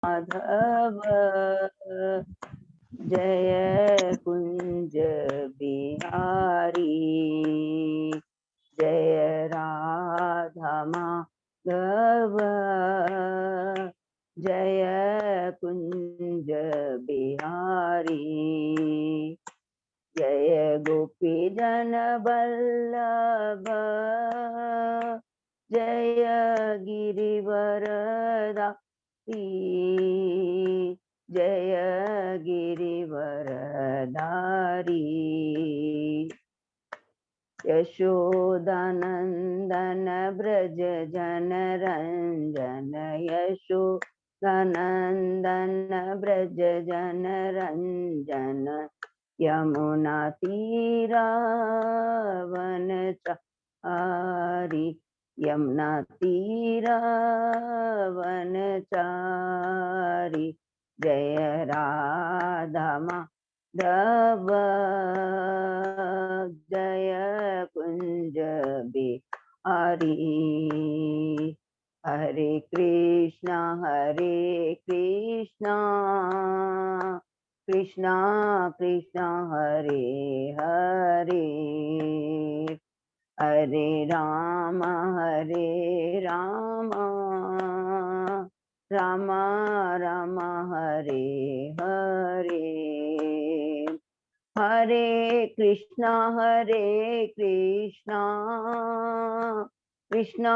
माधव जय कुंज बिहारी जय राधा माधव जय कुंज बिहारी जय गोपी जन वल्लभ जय गिरिवरदारी जय गिरिवरधारी यशोदानंदन ब्रज जन रंजन यशोदानंदन ब्रज जन रंजन यमुना तीरावन चारी यमुना तीरावन चारी जय राधा माधव जय कुंज बिहारी हरे कृष्णा कृष्णा कृष्णा हरे हरे हरे राम राम राम हरे हरे हरे कृष्णा कृष्णा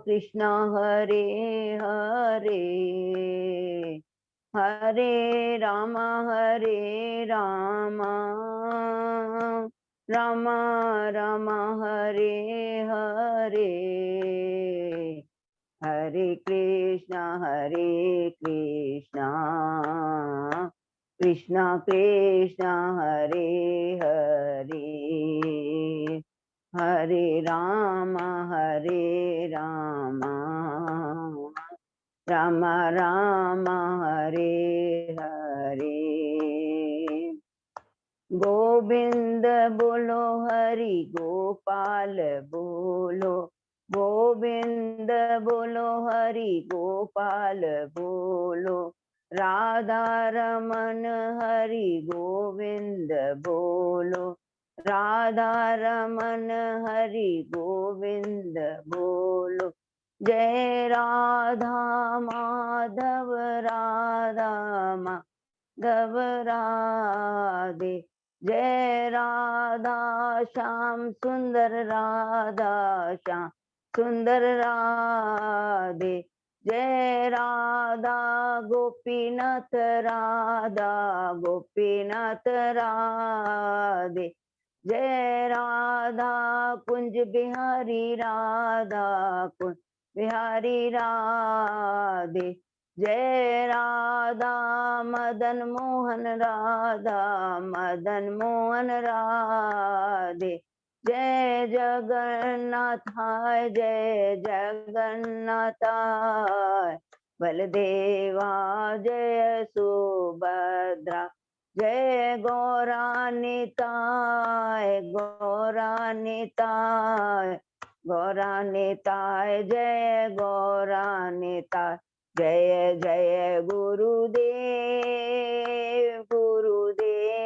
कृष्णा हरे हरे हरे राम राम राम हरे हरे हरे कृष्णा कृष्णा कृष्णा हरे हरे हरे राम राम राम हरे हरे गोविंद बोलो हरि गोपाल बोलो गोविंद बोलो हरि गोपाल बोलो राधा रमन हरि गोविंद बोलो राधा रमन हरि गोविंद बोलो जय राधा माधव माधव राधे जय राधा श्याम सुंदर राधा श्याम सुंदर राधे जय राधा गोपीनाथ राधे जय राधा कुंज बिहारी कुंज बिहारी राधे जय राधा मदन मोहन राधे जय जगन्नाथाय बलदेवा जय सुभद्रा जय गौरानिताय जय गौरानिताय जय जय गुरुदेव गुरुदेव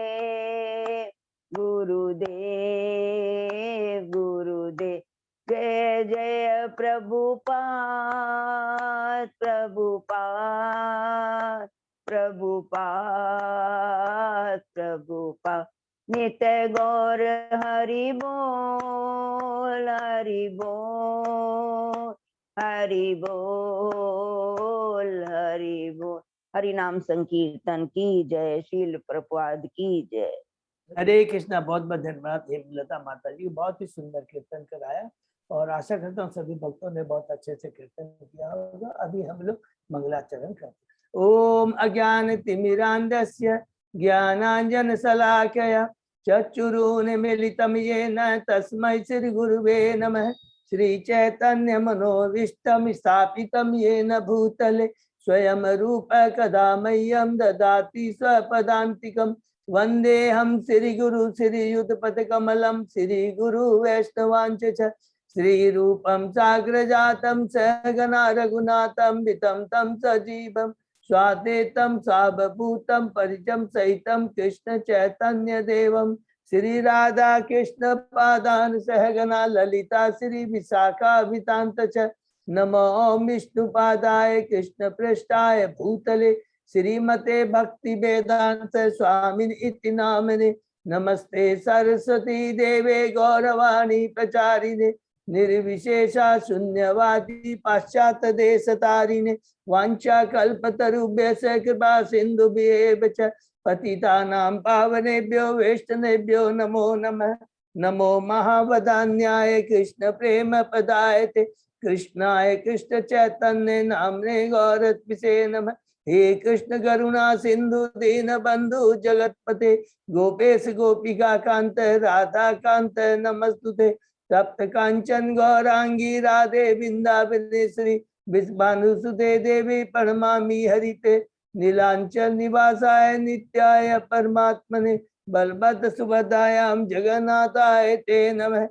जय जय प्रभुपाद नित्य गौर हरि बोल हरि नाम संकीर्तन की जय। शील प्रभुपाद की जय। हरे कृष्णा। बहुत बहुत धन्यवाद हेमलता माता जी, बहुत ही सुंदर कीर्तन कराया और आशा करता हूँ सभी भक्तों ने बहुत अच्छे से कीर्तन किया होगा। अभी हम लोग मंगलाचरण करते हैं। ओम अज्ञान तिमिरांधस्य ज्ञानांजन शलाकया चक्षुरुन्मीलितं येन तस्मै श्री गुरुवे नमः। श्री चैतन्य मनोभीष्टं स्थापितं येन भूतले स्वयं रूप कदा मह्यं ददाति स्वपदान्तिकम्। वंदे हम श्री गुरु श्रीयुतपद कमलम श्री गुरु वैष्णवांच श्री रूपम साग्र जातम सहगना रघुनाथम वितम तम सजीवम स्वादेतम सावभूतम परिजम सहितम कृष्ण चैतन्य देवम श्री राधा कृष्ण पादान सहगना ललिता श्री विशाखा वितांत च नमो विष्णुपादाय कृष्ण पृष्ठाय भूतले श्रीमते भक्ति वेदांत स्वामिन इति नामने नमस्ते सरस्वती देवे गौरवाणी प्रचारिणे निर्विशेषा शून्यवादी पाश्चात देश तारिणे वांछा कल्पतरुभ्य कृपा सिंधुभ्येव च पतितानां पावनेभ्यो वैष्णवेभ्यो नमो नमः। नमो महावदान्याय कृष्ण प्रेम पदायते कृष्णाय कृष्ण चैतन्य नामने गौरत्पिसे नमः। हे कृष्ण करुणा सिंधु दीन बंधु जगतपते गोपेश गोपिका कांत राधा कांत नमस्तुते तप्त कांचन गौरांगी राधे वृंदावनेश्वरी विश्वानुसुते देवी प्रणमामि हरिते नीलांचल निवासाय नित्याय परमात्मने बलभद्र सुभद्रायां जगन्नाथाय ते नमः।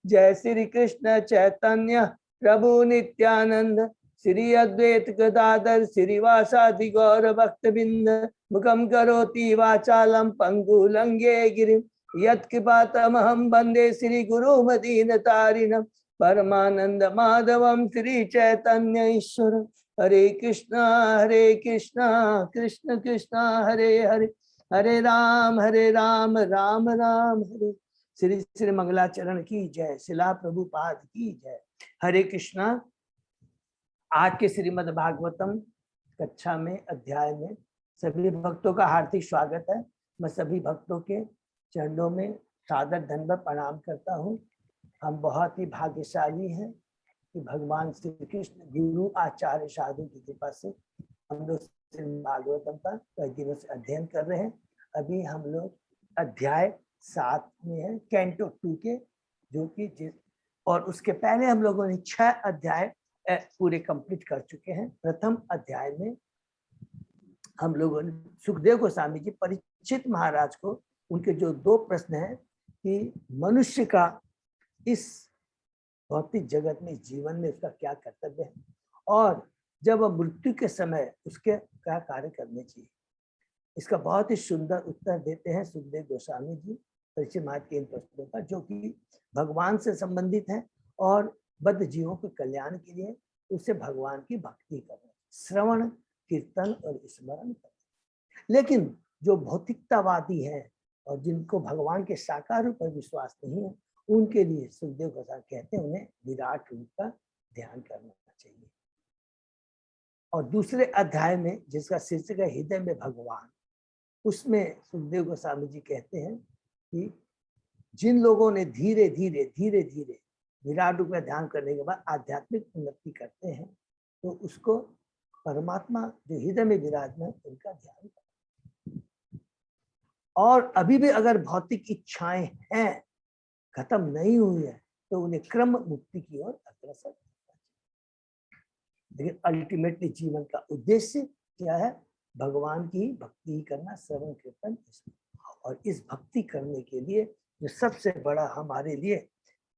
जय श्री कृष्ण चैतन्य प्रभु नित्यानंद श्री अद्वैत गदाधर श्रीवासादि गौर भक्तबिंद मुखम करोति वाचालम पंगु लंघे गिरिम यत्कृपातमहं वंदे श्री गुरु मदीनतारिणं परमानंद माधवम श्री चैतन्य ईश्वर। हरे कृष्णा कृष्ण कृष्णा हरे हरे हरे राम राम राम हरे। श्री श्री मंगलाचरण की जय। शिला प्रभुपाद की जय। हरे कृष्णा। आज के श्रीमद् भागवतम कक्षा में अध्याय में सभी भक्तों का हार्दिक स्वागत है। मैं सभी भक्तों के चरणों में सादर दंडवत प्रणाम करता हूँ। हम बहुत ही भाग्यशाली हैं कि भगवान श्री कृष्ण गुरु आचार्य साधु की कृपा से हम लोग भागवतम का कई दिनों से अध्ययन कर रहे हैं। अभी हम लोग अध्याय 7 में है, कैंटो 2 के, जो कि और उसके पहले हम लोगों ने 6 अध्याय पूरे कंप्लीट कर चुके हैं। प्रथम अध्याय में हम लोगों ने सुखदेव गोस्वामी जी परीक्षित महाराज को उनके जो 2 प्रश्न हैं कि मनुष्य का इस भौतिक जगत में जीवन में उसका क्या कर्तव्य है और जब वह मृत्यु के समय उसके क्या कार्य करने चाहिए, इसका बहुत ही सुंदर उत्तर देते हैं सुखदेव गोस्वामी जी परीक्षित महाराज के इन प्रश्नों का, जो कि भगवान से संबंधित है और बद्ध जीवों के कल्याण के लिए उसे भगवान की भक्ति करना, श्रवण कीर्तन और स्मरण करना। लेकिन जो भौतिकतावादी हैं और जिनको भगवान के साकार रूप पर विश्वास नहीं है, उनके लिए सुखदेव गोस्वामी कहते हैं उन्हें विराट रूप का ध्यान करना चाहिए। और दूसरे अध्याय में जिसका शीर्षक है हृदय में भगवान, उसमें सुखदेव गोस्वामी जी कहते हैं कि जिन लोगों ने धीरे धीरे विराट रूप का ध्यान करने के बाद आध्यात्मिक उन्नति करते हैं, तो उसको परमात्मा जो हृदय में विराजमान उनका ध्यान करते। और अभी भी अगर भौतिक इच्छाएं हैं, खत्म नहीं हुई है, तो उन्हें क्रम मुक्ति की ओर अग्रसर करना चाहिए। लेकिन अल्टीमेटली जीवन का उद्देश्य क्या है? भगवान की भक्ति करना, श्रवण कीर्तन। और इस भक्ति करने के लिए जो सबसे बड़ा हमारे लिए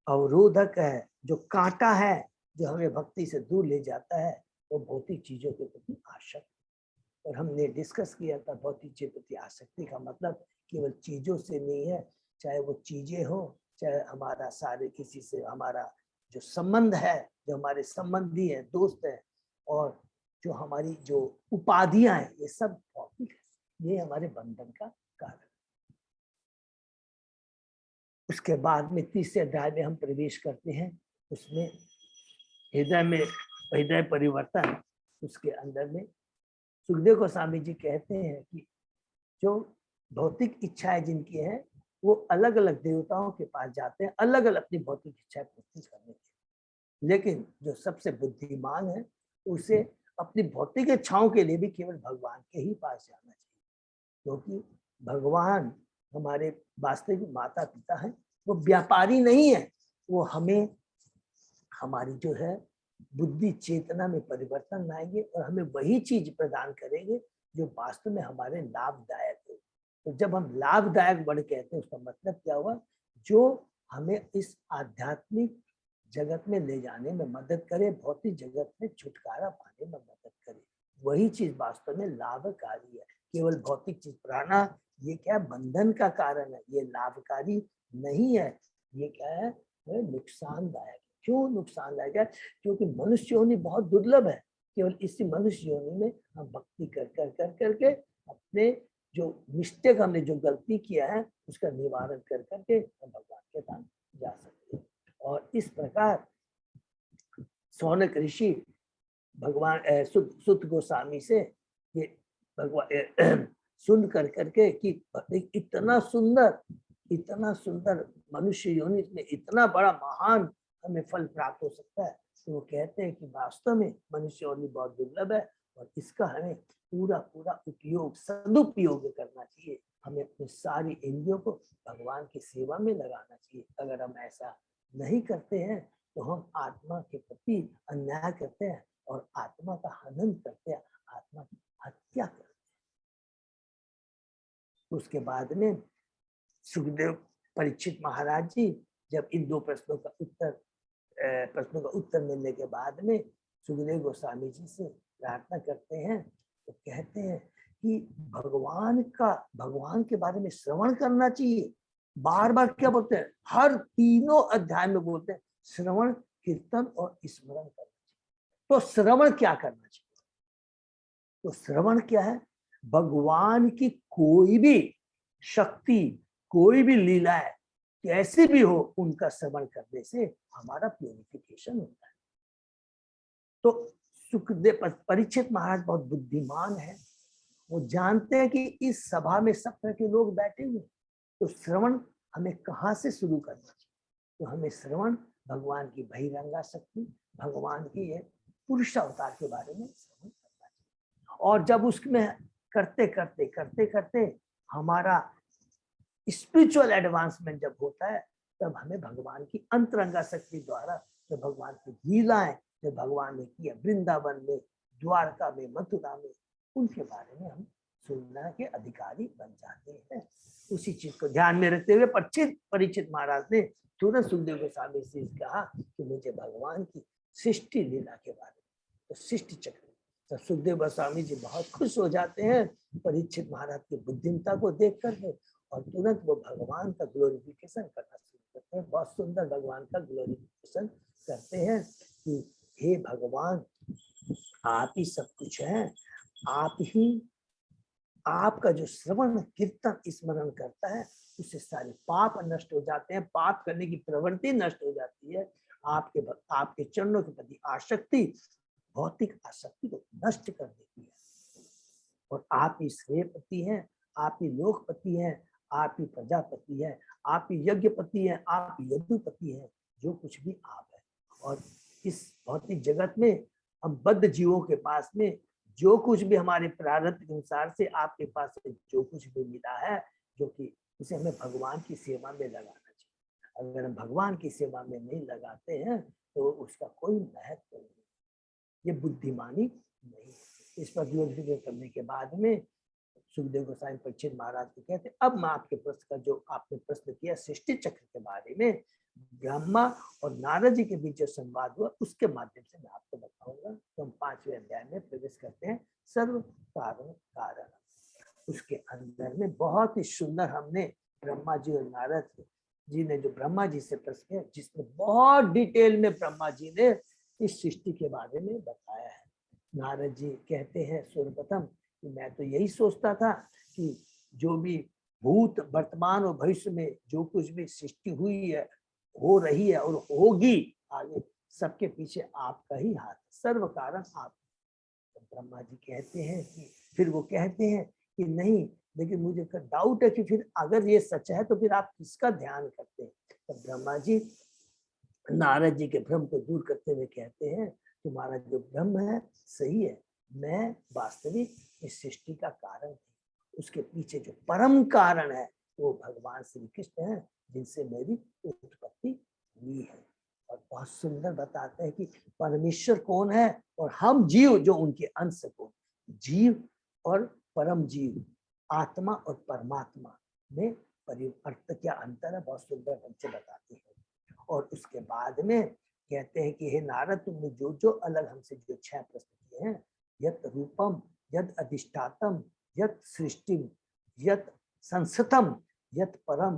अवरोधक है, जो कांटा है, जो हमें भक्ति से दूर ले जाता है, वो भौतिक चीजों के प्रति आसक्ति। और हमने डिस्कस किया था भौतिक चीजों के प्रति आसक्ति का मतलब केवल चीजों से नहीं है, चाहे वो चीजें हो, चाहे हमारा सारे किसी से हमारा जो संबंध है, जो हमारे संबंधी है, दोस्त है, और जो हमारी जो उपाधियां हैं, ये सब भौतिक है। ये हमारे बंधन का कारण। उसके बाद में तीसरे अध्याय में हम प्रवेश करते हैं। उसमें हृदय परिवर्तन, उसके अंदर में सुखदेव गोस्वामी जी कहते हैं कि जो भौतिक इच्छाएं जिनकी हैं, वो अलग अलग देवताओं के पास जाते हैं, अलग अलग अपनी भौतिक इच्छाएं पूर्ति करने के। लेकिन जो सबसे बुद्धिमान है, उसे अपनी भौतिक इच्छाओं के लिए भी केवल भगवान के ही पास जाना चाहिए, क्योंकि भगवान हमारे वास्तविक माता पिता हैं। वो व्यापारी नहीं है, वो हमें हमारी जो है बुद्धि चेतना में परिवर्तन लाएंगे और हमें वही चीज प्रदान करेंगे जो वास्तव में हमारे लाभदायक हो। तो जब हम लाभदायक वर्ड कहते हैं, उसका मतलब क्या हुआ? जो हमें इस आध्यात्मिक जगत में ले जाने में मदद करे, भौतिक जगत में छुटकारा पाने में मदद करे, वही चीज वास्तव में लाभकारी है। केवल भौतिक चीज पाना ये क्या है, बंधन का कारण है, ये लाभकारी नहीं है। ये क्या है, ये नुकसानदायक। क्यों नुकसानदायक है? क्योंकि मनुष्य योनि बहुत दुर्लभ है। केवल इसी मनुष्य योनि में हम भक्ति कर कर कर करके अपने जो मिस्टेक, हमने जो गलती किया है उसका निवारण कर करके हम भगवान के धाम जा सकते हैं। और इस प्रकार सौनक ऋषि भगवान सुत गोस्वामी से ये भगवान सुन कर करके कि इतना सुंदर मनुष्य योनि में इतना बड़ा महान हमें फल प्राप्त हो सकता है, तो वो कहते हैं कि वास्तव में मनुष्य योनि बहुत दुर्लभ है और इसका हमें पूरा पूरा उपयोग, सदुपयोग करना चाहिए। हमें अपनी सारी इंद्रियों को भगवान की सेवा में लगाना चाहिए। अगर हम ऐसा नहीं करते हैं तो हम आत्मा के प्रति अन्याय करते हैं और आत्मा का हनन करते हैं, आत्मा की हत्या करते हैं। उसके बाद में सुखदेव परीक्षित महाराज जी जब इन दो प्रश्नों का उत्तर मिलने के बाद में सुखदेव गोस्वामी जी से प्रार्थना करते हैं, तो कहते हैं कि भगवान के बारे में श्रवण करना चाहिए। बार बार क्या बोलते हैं, हर तीनों अध्याय में बोलते हैं श्रवण, कीर्तन और स्मरण करना चाहिए। तो श्रवण क्या करना चाहिए? तो श्रवण क्या है, भगवान की कोई भी शक्ति, कोई भी लीला है, कैसे भी हो, उनका श्रवण करने से हमारा प्यूरिफिकेशन होता है। तो सुखदेव परीक्षित महाराज बहुत बुद्धिमान है, वो जानते हैं कि इस सभा में सब तरह के लोग बैठे हुए, तो श्रवण हमें कहाँ से शुरू करना चाहिए? तो हमें श्रवण भगवान की बहिरंगा शक्ति, भगवान की ये पुरुष अवतार के बारे में श्रवण करना चाहिए। और जब उसमें करते करते करते करते हमारा स्पिरिचुअल एडवांसमेंट जब होता है, तब हमें भगवान की अंतरंगा शक्ति द्वारा जो भगवान की लीलाएं जो भगवान ने किया वृंदावन में, द्वारका में, मथुरा में, उनके बारे में हम सुनने के अधिकारी बन जाते हैं। उसी चीज को ध्यान में रखते हुए परीक्षित महाराज ने तुरंत सुखदेव गोस्वामी से कहा कि मुझे भगवान की सृष्टि लीला के बारे में, तो सृष्टि चक्र। तो सुखदेव गोस्वामी जी बहुत खुश हो जाते हैं परीक्षित महाराज की बुद्धिमता को देख करके, और तुरंत वो भगवान का ग्लोरिफिकेशन करना शुरू करते हैं। बहुत सुंदर भगवान का ग्लोरिफिकेशन करते हैं कि हे भगवान, आप ही सब कुछ हैं, आप ही, आपका जो श्रवण कीर्तन स्मरण करता है उससे सारे पाप नष्ट हो जाते हैं, पाप करने की प्रवृत्ति नष्ट हो जाती है। आपके चरणों के प्रति आसक्ति, भौतिक आसक्ति को नष्ट कर देती है। और आप ही श्रेयपति हैं, आप ही लोकपति हैं, आप ही प्रजापति हैं, आप ही यज्ञपति हैं, आप ही यदुपति हैं, जो कुछ भी आप है। और इस भौतिक जगत में हम बद्ध जीवों के पास में जो कुछ भी हमारे प्रारब्ध के अनुसार से आपके पास से जो कुछ भी मिला है, जो कि उसे हमें भगवान की सेवा में लगाना चाहिए। अगर हम भगवान की सेवा में नहीं लगाते हैं तो उसका कोई महत्व नहीं, ये बुद्धिमानी नहीं है। इस पर ग्लोरिफिकेशन करने के बाद में सुखदेव गोस्वामी परीक्षित महाराज को कहते हैं, अब मैं आपके प्रश्न का जो आपने प्रश्न किया सृष्टि चक्र के बारे में, ब्रह्मा और नारद जी के बीच जो संवाद हुआ उसके माध्यम से मैं आपको बताऊंगा। तो हम 5वें अध्याय में प्रवेश करते हैं, सर्व कारण कारण। उसके अंदर में बहुत ही सुंदर हमने ब्रह्मा जी और नारद जी ने जो ब्रह्मा जी से प्रश्न किया, जिसमें बहुत डिटेल में ब्रह्मा जी ने इस सृष्टि के बारे में बताया है। नारद जी कहते हैं सर्वप्रथम कि मैं तो यही सोचता था कि जो भी भूत, वर्तमान और भविष्य में जो कुछ भी सृष्टि हुई है, हो रही है और होगी आगे, सबके पीछे आपका ही हाथ, सर्व कारण आप। तो ब्रह्मा जी कहते हैं कि, फिर वो कहते हैं कि नहीं, लेकिन मुझे डाउट है कि फिर अगर ये सच है तो फिर आप किसका ध्यान करते हैं? तो ब्रह्मा जी नारद जी के भ्रम को दूर करते हुए कहते हैं, तुम्हारा जो भ्रम है सही है, मैं वास्तविक इस सृष्टि का कारण हूँ, उसके पीछे जो परम कारण है वो भगवान श्री कृष्ण है, जिनसे मेरी उत्पत्ति हुई है। और बहुत सुंदर बताते हैं कि परमेश्वर कौन है और हम जीव जो उनके अंश को, जीव और परम जीव, आत्मा और परमात्मा में अर्थ क्या अंतर है, बहुत सुंदर ढंग से बताते हैं। और उसके बाद में कहते हैं कि हे नारद, तुमने जो जो अलग हमसे जो 6 प्रश्न किए हैं यत रूपम यद अधिष्ठातम यत सृष्टि यत संस्थम यत परम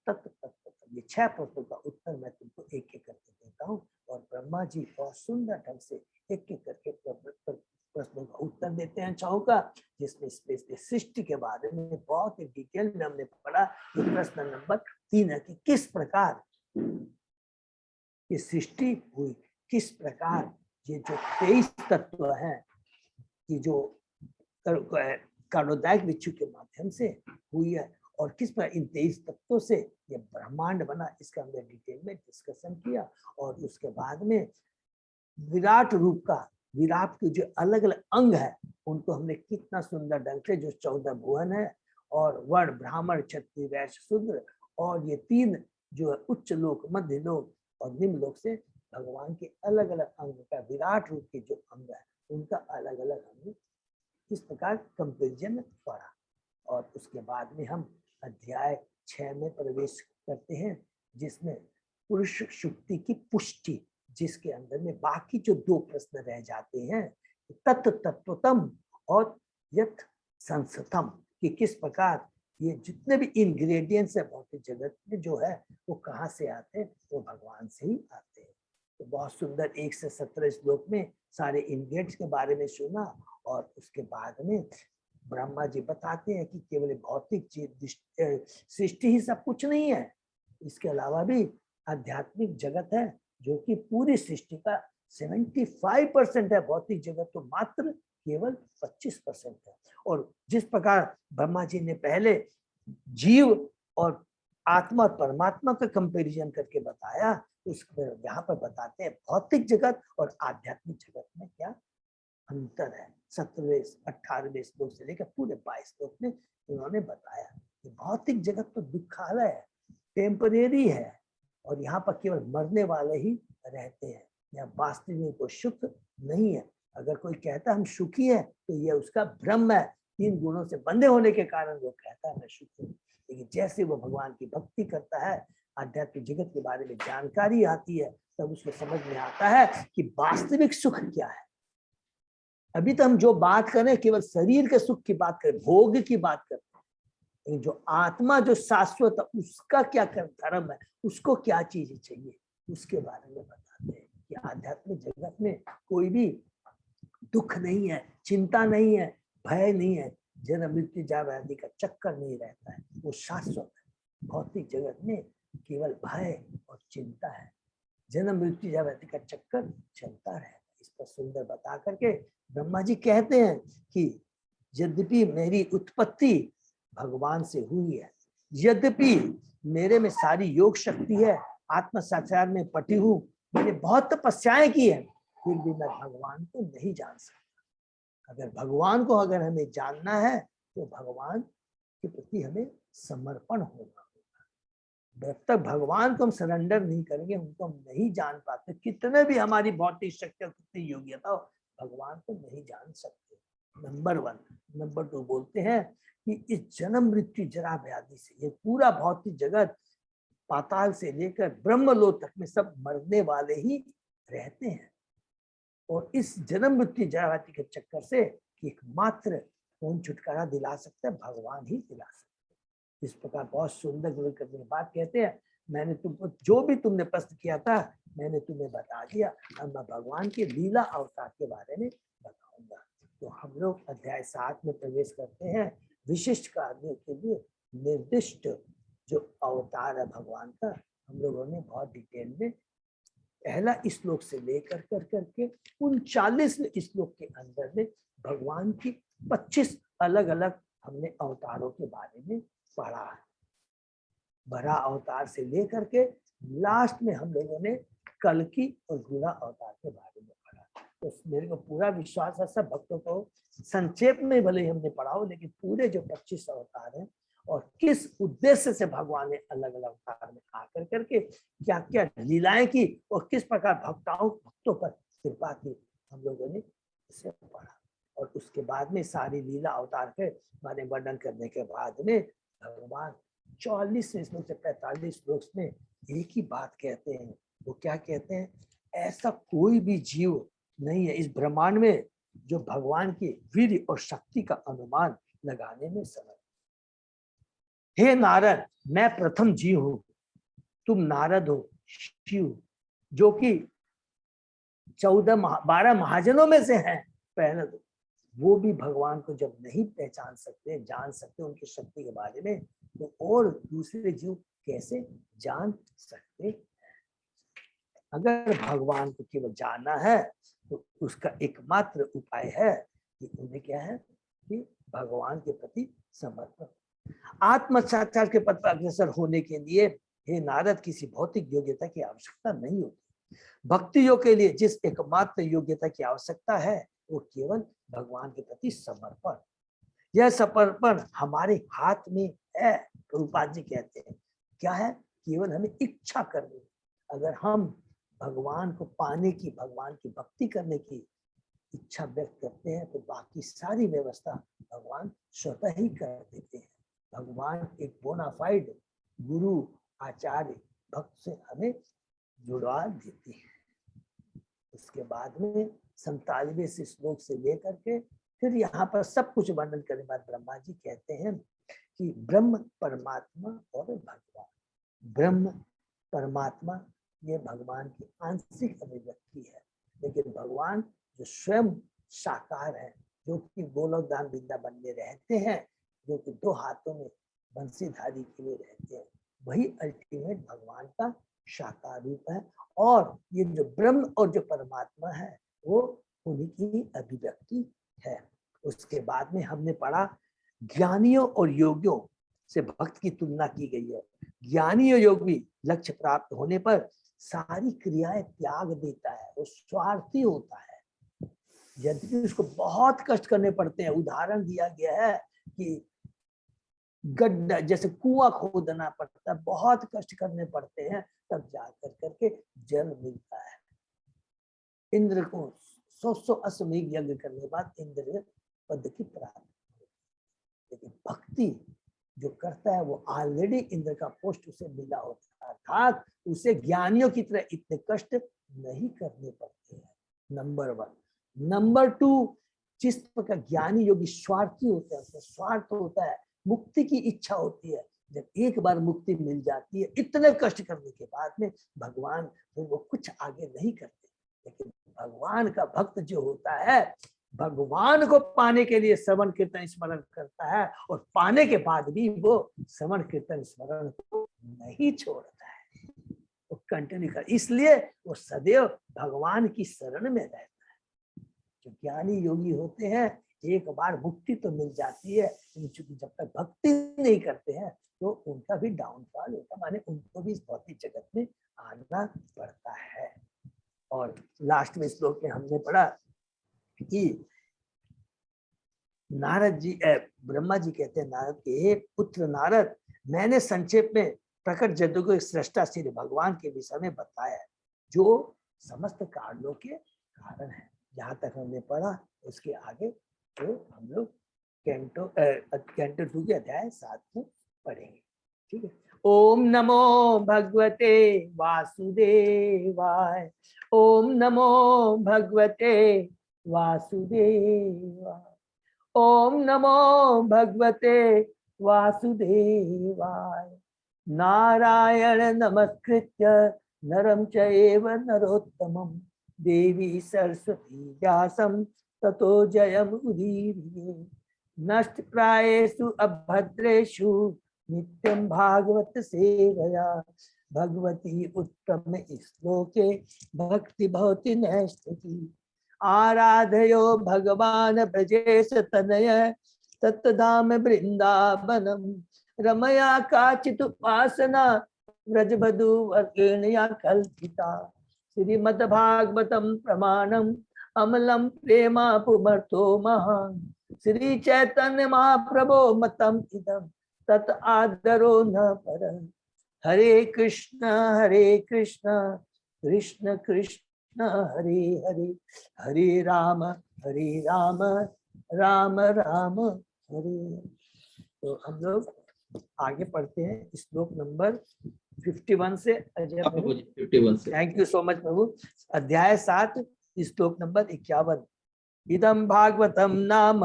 तत् तत्व। ये 6 प्रश्नों का उत्तर मैं तुमको एक एक करके देता हूँ और ब्रह्मा जी बहुत सुंदर ढंग से एक एक करके प्रश्नों का उत्तर देते हैं 6 का, जिसमें सृष्टि के बारे में बहुत ही डिटेल में हमने पढ़ा। ये प्रश्न नंबर 3 है कि किस प्रकार ये सृष्टि हुई, किस प्रकार ये जो 23 तत्व हैं कि जो कालोदायक विच्छु के माध्यम से हुई है और किस प्रकार इन 23 तत्वों से ये ब्रह्मांड बना, इसका हमने डिटेल में डिस्कशन किया। और उसके बाद में विराट रूप का, विराट के जो अलग अलग अंग है उनको हमने कितना सुंदर ढंग से, जो 14 भुवन है और वर्ण ब्राह्मण क्षत्रिय वैश्य शूद्र और ये 3 जो है उच्च लोक मध्य लोक और निम्न लोक से भगवान के अलग अलग अंग का, विराट रूप के जो अंग है उनका अलग अलग हमने इस प्रकार कंपेरिजन पढ़ा। और उसके बाद में हम अध्याय 6 में प्रवेश करते हैं, जिसमें पुरुष शुक्ति की पुष्टि, जिसके अंदर में बाकी जो 2 प्रश्न रह जाते हैं, तत्व तत्वतम और यत संस्थम, कि किस प्रकार ये जितने भी इंग्रेडिएंट्स है भौतिक जगत में जो है वो कहाँ से आते हैं, वो भगवान से ही आते हैं। तो बहुत सुंदर 1 से 17 श्लोक में सारे इंग्रेडिएंट्स के बारे में सुना और उसके बाद में ब्रह्मा जी बताते हैं कि केवल भौतिक सृष्टि ही सब कुछ नहीं है, इसके अलावा भी आध्यात्मिक जगत है जो कि पूरी सृष्टि का 75% है, भौतिक जगत तो मात्र केवल 25% है। और जिस प्रकार ब्रह्मा जी ने पहले जीव और आत्मा और परमात्मा का कंपैरिजन करके बताया, उस यहाँ पर बताते हैं भौतिक जगत और आध्यात्मिक जगत में क्या अंतर है। 17वें 18वें श्लोक से लेकर पूरे 22 श्लोक में उन्होंने बताया कि भौतिक जगत तो दुखालय है, टेम्परेरी है और यहाँ पर केवल मरने वाले ही रहते हैं, यहाँ वास्तविक में कोई सुख नहीं है। अगर कोई कहता है हम सुखी है तो यह उसका भ्रम है, 3 गुणों से बंधे होने के कारण वो कहता है मैं सुखी हूँ। लेकिन जैसे वो भगवान की भक्ति करता है, आध्यात्मिक जगत के बारे में जानकारी आती है, तब उसको समझ में आता है कि वास्तविक सुख क्या है। अभी तो हम जो बात करें केवल शरीर के सुख की बात करें, भोग की बात करते हैं, लेकिन जो आत्मा जो शाश्वत है उसका क्या धर्म है, उसको क्या चीज चाहिए, उसके बारे में बताते हैं कि आध्यात्मिक जगत में कोई भी दुख नहीं है, चिंता नहीं है, भय नहीं है, जन्म मृत्यु जरा व्याधि का चक्कर नहीं रहता है, वो शाश्वत है। भौतिक जगत में केवल भय और चिंता है, जन्म मृत्यु जरा व्याधि का चक्कर चलता रहता है। इस पर सुंदर बता करके ब्रह्मा जी कहते हैं कि यद्यपि मेरी उत्पत्ति भगवान से हुई है, यद्यपि मेरे में सारी योग शक्ति है, आत्म साक्षात्कार में पटी हूँ, मैंने बहुत तपस्याएं की है, फिर भी मैं भगवान को नहीं जान सकता। अगर भगवान को अगर हमें जानना है तो भगवान के प्रति हमें समर्पण होगा। जब तक भगवान को हम सरेंडर नहीं करेंगे, उनको हम नहीं जान पाते, कितने भी हमारी भौतिक शक्ति, कितनी योग्यता हो, भगवान को नहीं जान सकते। नंबर 1। नंबर 2 बोलते हैं कि इस जन्म मृत्यु जरा व्याधि से ये पूरा भौतिक जगत पाताल से लेकर ब्रह्मलोक तक में सब मरने वाले ही रहते हैं, और इस जन्म मृत्यु जरा व्याधि के चक्कर से एकमात्र कौन छुटकारा दिला सकता है, भगवान ही दिला सकता है। इस प्रकार बहुत सुंदर गुरु करने की बात कहते हैं, मैंने तुमको जो भी तुमने प्रश्न किया था मैंने तुम्हें बता दिया, अब मैं भगवान के लीला अवतार के बारे में बताऊंगा। तो हम लोग अध्याय 7 में प्रवेश करते हैं। विशिष्ट कार्यों के लिए निर्दिष्ट जो अवतार है भगवान का, हम लोगों ने बहुत डिटेल में पहला श्लोक से लेकर करके 39वें श्लोक के अंदर में भगवान की 25 अलग अलग हमने अवतारों के बारे में पढ़ा है। बड़ा अवतार से लेकर के लास्ट में हम लोगों ने कल्कि और गुड़ा अवतार के बारे में पढ़ा। तो मेरे को पूरा विश्वास है सब भक्तों को संक्षेप में भले हमने पढ़ा हो, लेकिन पूरे जो 25 अवतार हैं और किस उद्देश्य से भगवान ने अलग अलग अवतार में आकर करके क्या क्या लीलाएं की और किस प्रकार भक्तों पर कृपा की, हम लोगों ने इसे पढ़ा। और उसके बाद में सारी लीला अवतार के बारे में वर्णन करने के बाद में भगवान 44 श्लोक से 45 श्लोक में एक ही बात कहते हैं। वो क्या कहते हैं, ऐसा कोई भी जीव नहीं है इस ब्रह्मांड में जो भगवान के वीर्य और शक्ति का अनुमान लगाने में समर्थ। हे नारद, मैं प्रथम जीव हूं, तुम नारद हो शिव, जो कि 12 महाजनों में से हैं। पहले तो वो भी भगवान को जब नहीं पहचान सकते, जान सकते उनकी शक्ति के बारे में, तो और दूसरे जीव कैसे जान सकते हैं? अगर भगवान को केवल जानना है तो उसका एकमात्र उपाय है कि उन्हें क्या है कि भगवान के प्रति समर्पण। आत्म साक्षात्कार के पथ पर अग्रसर होने के लिए हे नारद किसी भौतिक योग्यता की आवश्यकता नहीं होती। भक्ति योग के लिए जिस एकमात्र योग्यता की आवश्यकता है वो केवल भगवान के प्रति समर्पण। यह समर्पण हमारे हाथ में है। प्रभुपाद जी कहते हैं क्या है, केवल हमें इच्छा करनी। अगर हम भगवान को पाने की, भगवान की भक्ति करने की इच्छा व्यक्त करते हैं तो बाकी सारी व्यवस्था भगवान स्वतः ही कर देते हैं। भगवान एक बोनाफाइड गुरु आचार्य भक्त से हमें जुड़वा देते हैं। उसके बाद में 47वें श्लोक से लेकर के फिर यहाँ पर सब कुछ वर्णन करने के बाद ब्रह्मा जी कहते हैं कि ब्रह्म परमात्मा और भगवान। ब्रह्म परमात्मा ये भगवान की आंशिक अभिव्यक्ति है, लेकिन भगवान जो स्वयं साकार है, जो कि गोलोक धाम वृंदावन में रहते हैं, जो कि 2 हाथों में बंसीधारी के लिए रहते हैं, वही अल्टीमेट भगवान का साकार रूप है। और ये जो ब्रह्म और जो परमात्मा है वो उन्हीं की अभिव्यक्ति है। उसके बाद में हमने पढ़ा ज्ञानियों और योगियों से भक्त की तुलना की गई है। ज्ञानी और योगी लक्ष्य प्राप्त होने पर सारी क्रियाएं त्याग देता है, वो स्वार्थी होता है, यद्यपि उसको बहुत कष्ट करने पड़ते हैं। उदाहरण दिया गया है कि गड्ढा जैसे कुआं खोदना पड़ता है, बहुत कष्ट करने पड़ते हैं, तब जाकर करके जल मिलता है। इंद्र को 100 अश्वमेध यज्ञ करने के बाद इंद्र पद की प्राप्ति, लेकिन भक्ति जो करता है वो ऑलरेडी इंद्र का पोस्ट उसे मिला होता है, अर्थात उसे ज्ञानियों की तरह इतने कष्ट नहीं करने पड़ते हैं। नंबर 1। नंबर 2, जिस प्रकार ज्ञानी योगी स्वार्थी होते हैं, उसमें स्वार्थ होता है, मुक्ति की इच्छा होती है। जब एक बार मुक्ति मिल जाती है, इतने कष्ट करने के बाद में भगवान फिर वो कुछ आगे नहीं करते। लेकिन भगवान का भक्त जो होता है, भगवान को पाने के लिए श्रवण कीर्तन स्मरण करता है, और पाने के बाद भी वो श्रवण कीर्तन स्मरण को नहीं छोड़ता है, वो कंटिन्यू कर। इसलिए वो सदैव भगवान की शरण में रहता है। जो ज्ञानी योगी होते हैं, एक बार मुक्ति तो मिल जाती है, लेकिन जब तक भक्ति नहीं करते हैं तो उनका भी डाउनफॉल होता है, माने उनको भी इस भौतिक जगत में आना पड़ता है। और लास्ट में श्लोक में हमने पढ़ा कि नारद जी ब्रह्मा जी कहते हैं नारद के, हे पुत्र नारद, मैंने संक्षेप में प्रकट जगत को सृष्टा श्री भगवान के विषय में बताया, जो समस्त कारणों के कारण है। जहां तक हमने पढ़ा उसके आगे तो हम लोग कैंटो 2 के अध्याय 7 में पढ़ेंगे। ठीक है। ओम नमो भगवते वासुदेवाय। ओम नमो भगवते वासुदेवाय। ओम नमो भगवते वासुदेवाय। नारायण नमस्कृत्य नरं चैव नरोत्तमं देवी सरस्वती व्यासं ततो जयमुदीरये। नष्ट प्रायेषु अभद्रेषु नित्यं भागवत सेवया। भगवती उत्तम श्लोके भक्ति भवति नैष्ठिकी। आराधयो भगवान ब्रजेश तनय तत्धाम वृंदावनम। रमया काचित् उपासना व्रजबधू वर्गेणया कल्पिता। श्रीमद्भागवतम प्रमाणम अमलम प्रेमा पुमर्थो महान। श्री चैतन्य महाप्रभो मतम इदम तत् आदरो न पर। हरे कृष्ण कृष्ण कृष्ण हरे हरे, हरे राम राम राम हरे। तो हम लोग आगे पढ़ते हैं श्लोक नंबर 51 से। अजय प्रभु 51 से। थैंक यू सो मच प्रभु। अध्याय 7 श्लोक नंबर 51। इदं भागवतम नाम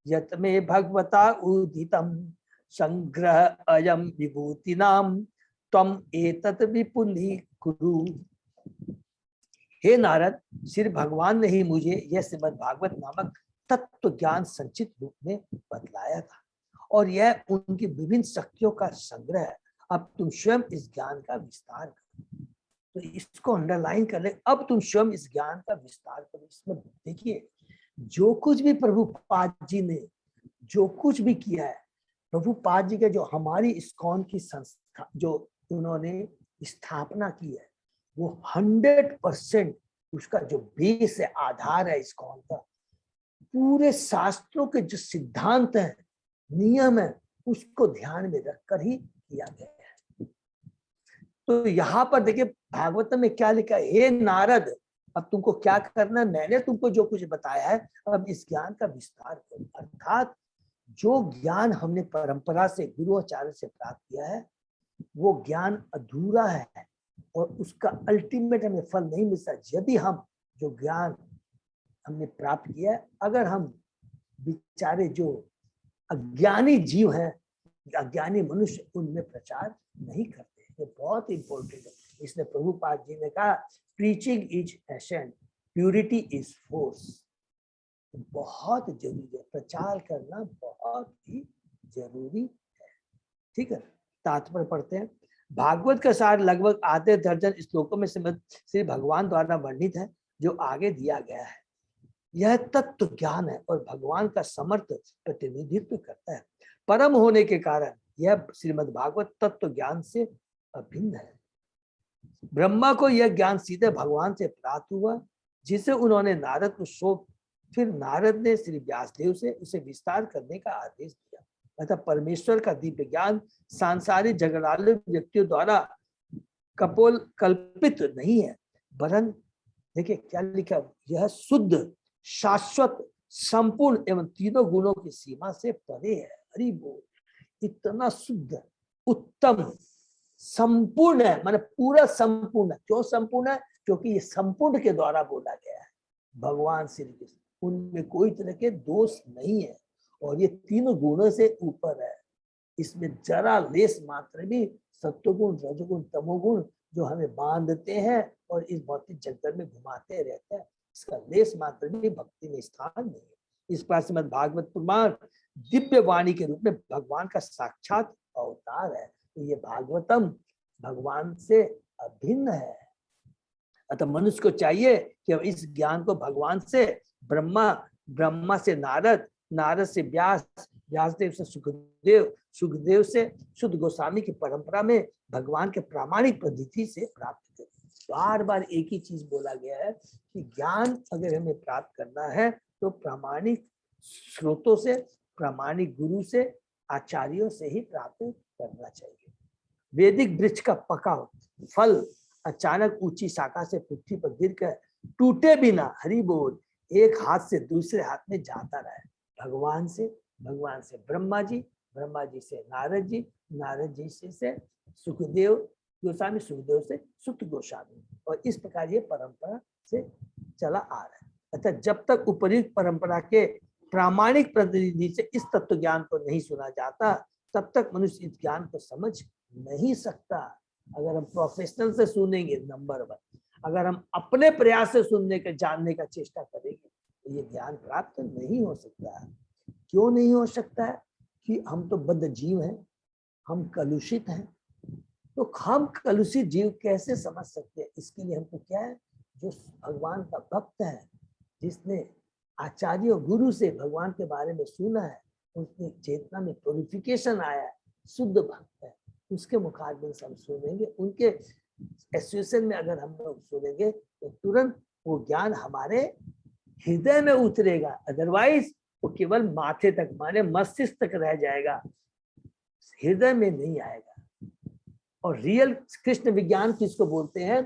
यत में भगवता उदितम संग्रह अयम विभूति नाम तम एतत् विपुली कुरु। हे नारद, श्री भगवान ने ही मुझे यह श्रीमद् भागवत नामक तत्व ज्ञान संचित रूप में बतलाया था और यह उनकी विभिन्न शक्तियों का संग्रह है। अब तुम स्वयं इस ज्ञान का विस्तार करो। तो इसको अंडरलाइन कर ले, अब तुम स्वयं इस ज्ञान का विस्तार करो। इसमें देखिए, जो कुछ भी प्रभुपाद जी ने जो कुछ भी किया है, प्रभुपाद जी के जो हमारी इस्कॉन की संस्था जो उन्होंने स्थापना की है, वो 100% उसका जो बेस है, आधार है इस्कॉन का, पूरे शास्त्रों के जो सिद्धांत है, नियम है, उसको ध्यान में रखकर ही किया गया है। तो यहाँ पर देखिए भागवत में क्या लिखा है, हे नारद, अब तुमको क्या करना है, मैंने तुमको जो कुछ बताया है, अब इस ज्ञान का विस्तार करो। अर्थात जो ज्ञान हमने परंपरा से, गुरु आचार्य से प्राप्त किया है, वो ज्ञान अधूरा है और उसका अल्टीमेट हमें फल नहीं मिलता यदि हम जो ज्ञान हमने प्राप्त किया है, अगर हम बेचारे जो अज्ञानी जीव हैं, अज्ञानी मनुष्य, उनमें प्रचार नहीं करते। ये बहुत इंपॉर्टेंट है। इसने प्रभुपाद जी ने कहा, preaching is essence, purity is force. बहुत जरूरी है, प्रचार करना बहुत ही जरूरी है। ठीक है, तात्पर्य पढ़ते हैं। भागवत का सार लगभग आधे दर्जन श्लोकों में श्री भगवान द्वारा वर्णित है, जो आगे दिया गया है। यह तत्व ज्ञान है और भगवान का समर्थ प्रतिनिधित्व करता है। परम होने के कारण यह श्रीमद् भागवत तत्व ज्ञान से अभिन्न है। ब्रह्मा को यह ज्ञान सीधे भगवान से प्राप्त हुआ, जिसे उन्होंने नारद को सौंप, फिर नारद ने श्री व्यासदेव से उसे विस्तार करने का आदेश दिया। अतः परमेश्वर का दिव्य ज्ञान सांसारिक झगड़ालू व्यक्तियों द्वारा कल्पित नहीं है, वरन देखिए क्या लिखा, यह शुद्ध, शाश्वत, संपूर्ण एवं तीनों गुणों की सीमा से परे है। हरि बोल, इतना शुद्ध, उत्तम, संपूर्ण है, माने पूरा संपूर्ण है। क्यों संपूर्ण है? क्योंकि ये संपूर्ण के द्वारा बोला गया है। भगवान श्री कृष्ण, उनमें कोई तरह के दोष नहीं है और ये तीनों गुणों से ऊपर है। इसमें जरा लेस मात्र भी सत्वगुण, रजोगुण, तमोगुण जो हमें बांधते हैं और इस भौतिक जगत में घुमाते रहते हैं, इसका लेस मात्र भी भक्ति में स्थान नहीं है। इस प्रकार श्रीमद् भागवत पुराण दिव्य वाणी के रूप में भगवान का साक्षात अवतार है। तो ये भागवतम भगवान से अभिन्न है। अतः मनुष्य को चाहिए कि इस ज्ञान को भगवान से ब्रह्मा, ब्रह्मा से नारद, नारद से व्यास, व्यासदेव से सुखदेव, सुखदेव से शुद्ध गोस्वामी की परंपरा में भगवान के प्रामाणिक पद्धति से प्राप्त करें। बार बार एक ही चीज बोला गया है कि ज्ञान अगर हमें प्राप्त करना है तो प्रामाणिक स्रोतों से, प्रामाणिक गुरु से, आचार्यों से ही प्राप्त करना चाहिए। वैदिक वृक्ष का पका फल अचानक ऊंची शाखा से पृथ्वी पर गिरकर टूटे बिना, हरि बोल, एक हाथ से दूसरे हाथ में जाता रहा। भगवान से ब्रह्मा जी, ब्रह्मा जी से नारद जी, नारद जी से सुखदेव गोस्वामी, सुखदेव से सुत गोस्वामी, और इस प्रकार ये परंपरा से चला आ रहा है। अतः जब तक उपयुक्त परंपरा के प्रामाणिक प्रतिनिधि से इस तत्व ज्ञान को नहीं सुना जाता, तब तक मनुष्य इस ज्ञान को समझ नहीं सकता। अगर हम प्रोफेशनल से सुनेंगे, नंबर 1, अगर हम अपने प्रयास से सुनने के, जानने का चेष्टा करेंगे, तो ये ज्ञान प्राप्त नहीं हो सकता है। क्यों नहीं हो सकता है? कि हम तो बद्ध जीव हैं, हम कलुषित हैं। तो हम कलुषित जीव कैसे समझ सकते हैं? इसके लिए हमको क्या है, जो भगवान का भक्त है, जिसने आचार्य और गुरु से भगवान के बारे में सुना है, उसने चेतना में प्यूरिफिकेशन आया है, शुद्ध भक्त है, उसके मुखारबिन से हम सुनेंगे, उनके एसोसिएशन में अगर हम लोग सुनेंगे तो तुरंत वो ज्ञान हमारे हृदय में उतरेगा। अदरवाइज वो केवल माथे तक, माने मस्तिष्क तक रह जाएगा, हृदय में नहीं आएगा। और रियल कृष्ण विज्ञान किसको बोलते हैं?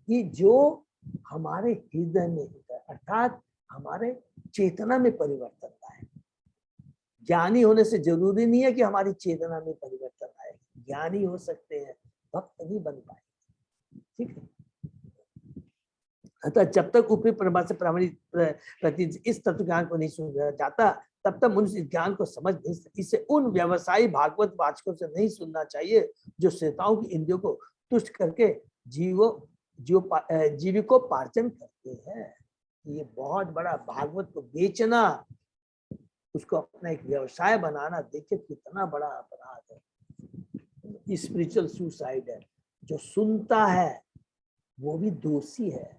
कि जो हमारे हृदय में होता है, अर्थात हमारे चेतना में परिवर्तन आए। ज्ञानी होने से जरूरी नहीं है कि हमारी चेतना में परिवर्तन आए। ज्ञानी हो सकते हैं, भक्त नहीं बन पाए। ठीक है, अतः जब तक ऊपरी परिभाषा से प्रामाणिक प्रति इस तत्व ज्ञान को नहीं सुना जाता, तब तक मनुष्य इस ज्ञान को समझ नहीं सकता। इसे उन व्यवसायी भागवत वाचकों से नहीं सुनना चाहिए जो श्रोताओं की इंद्रियों को तुष्ट करके जीविकोपार्जन करते हैं। ये बहुत बड़ा भागवत को बेचना, उसको अपना एक व्यवसाय बनाना, देखिए कितना बड़ा अपराध है, स्पिरिचुअल सुसाइड है। जो सुनता है वो भी दोषी है,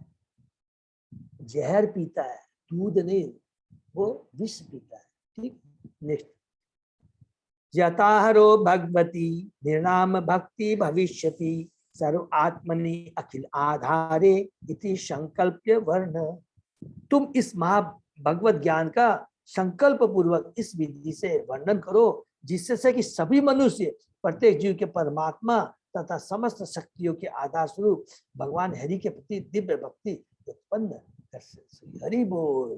जहर पीता है, दूध नहीं, वो विष पीता है। ठीक, नेक्स्ट। यथाहरो भगवती निर्नाम भक्ति भविष्यति सर्व आत्मनि अखिल आधारे इति संकल्प्य वर्ण। तुम इस महा भगवत ज्ञान का संकल्प पूर्वक इस विधि से वर्णन करो, जिससे कि सभी मनुष्य प्रत्येक जीव के परमात्मा तथा समस्त शक्तियों के आधार स्वरूप भगवान हरि के प्रति दिव्य भक्ति उत्पन्न कर सके। हरि बोल।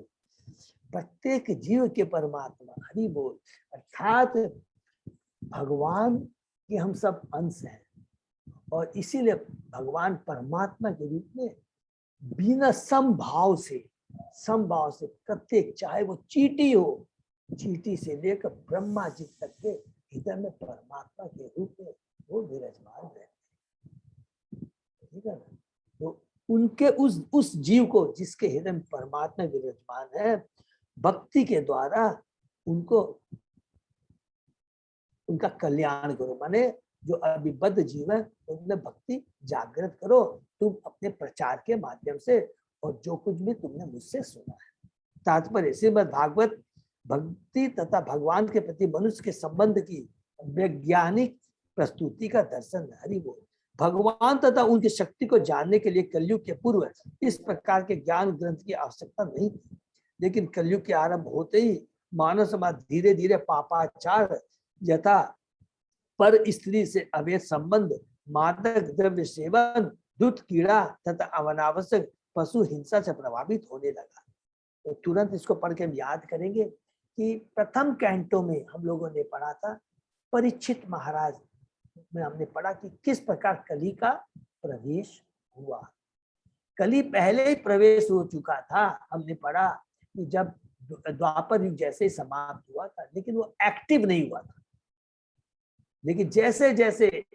प्रत्येक जीव के परमात्मा, हरि बोल, अर्थात भगवान के हम सब अंश हैं, और इसीलिए भगवान परमात्मा के रूप में बिना समभाव से प्रत्येक, चाहे वो चींटी हो, चींटी से लेकर ब्रह्मा जी तक के हृदय में परमात्मा के रूप में वो विराजमान रहते हैं। ठीक है ना? तो उनके उस जीव को जिसके हृदय में परमात्मा विराजमान है, भक्ति के द्वारा उनको उनका कल्याण करो। माने जो अभिबद्ध जीव है उनमें भक्ति जागृत करो तुम अपने प्रचार के माध्यम से, और जो कुछ भी तुमने मुझसे सुना है। तात्पर्य श्रीमद् भागवत भक्ति तथा भगवान के प्रति मनुष्य के संबंध की वैज्ञानिक प्रस्तुति का दर्शन। हरि बोल। भगवान तथा उनकी शक्ति को जानने के लिए कलयुग के पूर्व इस प्रकार के ज्ञान ग्रंथ की आवश्यकता नहीं थी, लेकिन कलयुग के आरंभ होते ही मानव समाज धीरे धीरे पापाचार यथा पर स्त्री से अवैध संबंध, मादक द्रव्य सेवन, दूध कीड़ा तथा अनावश्यक पशु हिंसा से प्रभावित होने लगा। तो तुरंत इसको पढ़ के हम याद करेंगे कि प्रथम कैंटो में हम लोगों ने पढ़ा था, परीक्षित महाराज में हमने पढ़ा कि किस प्रकार कली का प्रवेश हुआ। कली पहले ही प्रवेश हो चुका था। हमने पढ़ा कि जब द्वापर युग जैसे ही समाप्त हुआ था, लेकिन वो एक्टिव नहीं हुआ था। लेकिन जैसे जैसे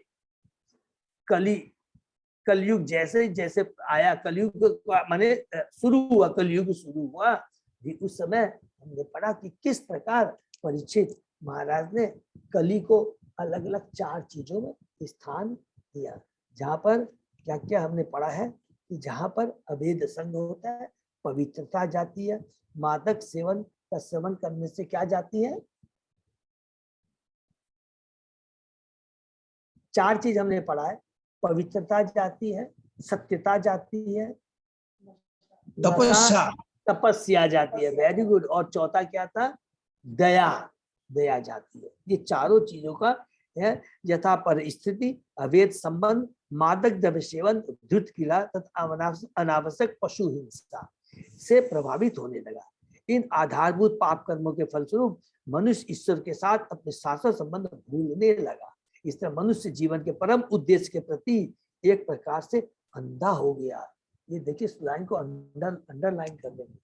कलयुग जैसे जैसे आया, कलयुग माने कलयुग शुरू हुआ, उस समय हमने पढ़ा कि किस प्रकार परीक्षित महाराज ने कली को अलग अलग 4 चीजों में स्थान दिया। जहाँ पर क्या क्या हमने पढ़ा है कि जहाँ पर अवैध संग होता है, पवित्रता जाती है। मादक सेवन का सेवन करने से क्या जाती है? 4 चीज हमने पढ़ा है। पवित्रता जाती है, सत्यता जाती है, तपस्या जाती है, वेरी गुड। और चौथा क्या था? दया जाती है। ये चारों चीजों का है यथा परिस्थिति, अवैध संबंध, मादक द्रव्य सेवन, धृत कीड़ा तथा अनावश्यक पशु हिंसा से प्रभावित होने लगा। इन आधारभूत पाप कर्मों के फलस्वरूप मनुष्य ईश्वर के साथ अपने शाश्वत संबंध भूलने लगा। इस तरह मनुष्य जीवन के परम उद्देश्य के प्रति एक प्रकार से अंधा हो गया। ये देखिए, इस लाइन को अंडरलाइन कर देंगे।